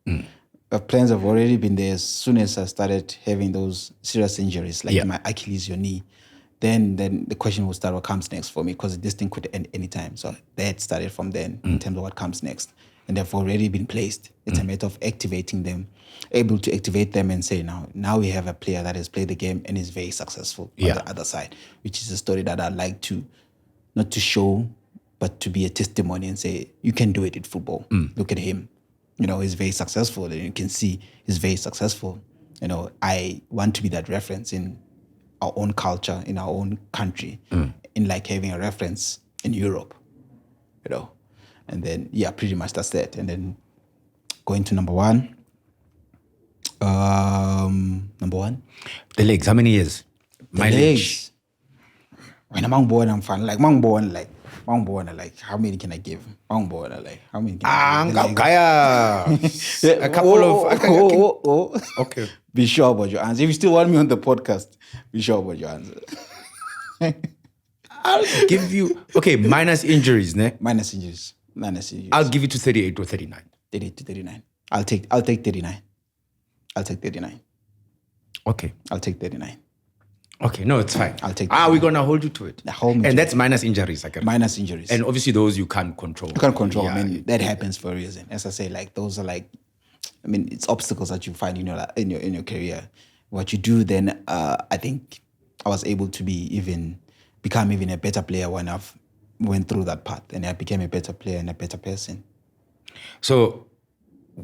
B: Plans have already been there as soon as I started having those serious injuries, like my Achilles, your knee. Then the question will start, what comes next for me? Because this thing could end anytime. So that started from then in terms of what comes next. And they've already been placed. It's a matter of activating them, able to activate them and say, now we have a player that has played the game and is very successful on the other side, which is a story that I'd like to, not to show, but to be a testimony and say, you can do it in football. Look at him. He's very successful, and you can see he's very successful. I want to be that reference in our own culture, in our own country, in like having a reference in Europe, And then, pretty much that's that. And then going to number one. The
A: legs, how many years?
B: legs. When I'm born, I'm fine. Like, I'm born, how many can I give? How many can I give?
A: A couple of... Okay.
B: Be sure about your answer. If you still want me on the podcast, be sure about your answer.
A: I'll give you... Okay, minus injuries, ne?
B: Minus injuries.
A: I'll give you to 38 or 39.
B: 38 to 39. I'll take 39.
A: Okay.
B: I'll take 39.
A: Okay, no, it's fine.
B: I'll take
A: we're going to hold you to it.
B: Hold me to
A: and that's minus injuries.
B: Minus injuries.
A: And obviously those you can't control.
B: You can't control. I mean, that happens for a reason. As I say, like, those are like, I mean, it's obstacles that you find in your career. What you do then, I think I was able to become even a better player when I've went through that path, and I became a better player and a better person.
A: So,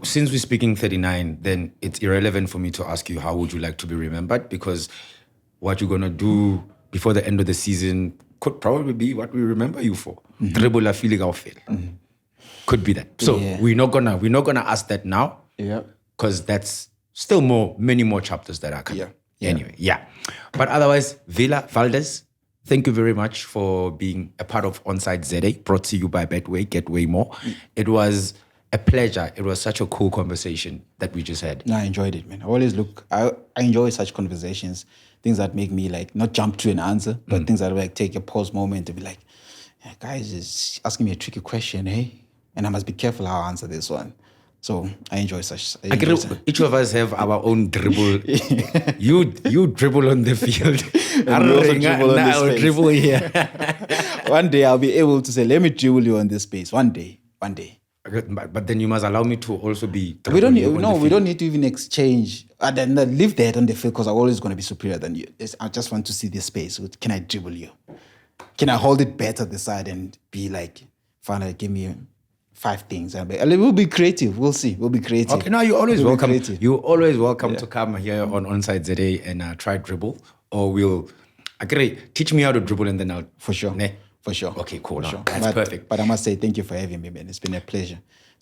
A: since we're speaking 39, then it's irrelevant for me to ask you how would you like to be remembered, because what you're gonna do before the end of the season could probably be what we remember you for. Dribble feeling our fail. Could be that. So
B: Yeah.
A: we're not gonna ask that now.
B: Yeah.
A: Because that's still many more chapters that are coming.
B: Yeah.
A: Anyway, yeah. But otherwise, Valdez, thank you very much for being a part of Onside ZA, brought to you by Betway, Get Way More. It was a pleasure. It was such a cool conversation that we just had.
B: No, I enjoyed it, man. I enjoy such conversations, things that make me like not jump to an answer, but things that like take a pause moment to be like, yeah, guys is asking me a tricky question, hey? And I must be careful how I answer this one. So I enjoy such.
A: Each of us have our own dribble. You dribble on the field. I don't know. I'll dribble here.
B: One day I'll be able to say, let me dribble you on this space. One day.
A: But then you must allow me to also be.
B: We don't need to even exchange. Then leave that on the field because I'm always going to be superior than you. I just want to see this space. Can I dribble you? Can I hold it better at the side and be like, finally, give me 5 things. We'll be creative. We'll see. We'll be creative.
A: Okay, now you're always welcome. You're always welcome to come here on Onside ZA and try dribble. Or teach me how to dribble and then I'll.
B: For sure.
A: Ne?
B: For sure.
A: Okay, cool.
B: Sure.
A: That's perfect.
B: But I must say thank you for having me, man. It's been a pleasure.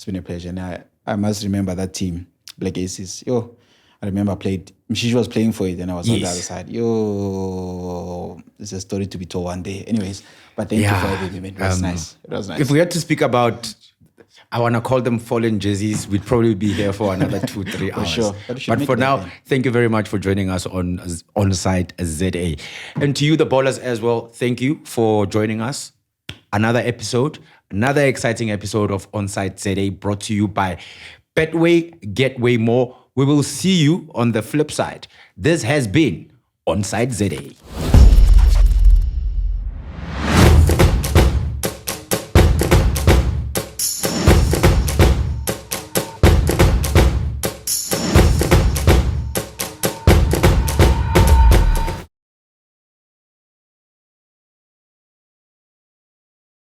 B: And I must remember that team, Black Aces. I remember Mshishi was playing for it and I was on the other side. It's a story to be told one day. Anyways, but thank you for having me, man. It was nice.
A: If we had to speak about, I want to call them fallen jerseys, we'd probably be here for another 2-3 hours.
B: Sure.
A: But for now, thank you very much for joining us on Onside ZA. And to you, the ballers as well, thank you for joining us. Another exciting episode of Onside ZA brought to you by Betway, Get Way More. We will see you on the flip side. This has been Onside ZA.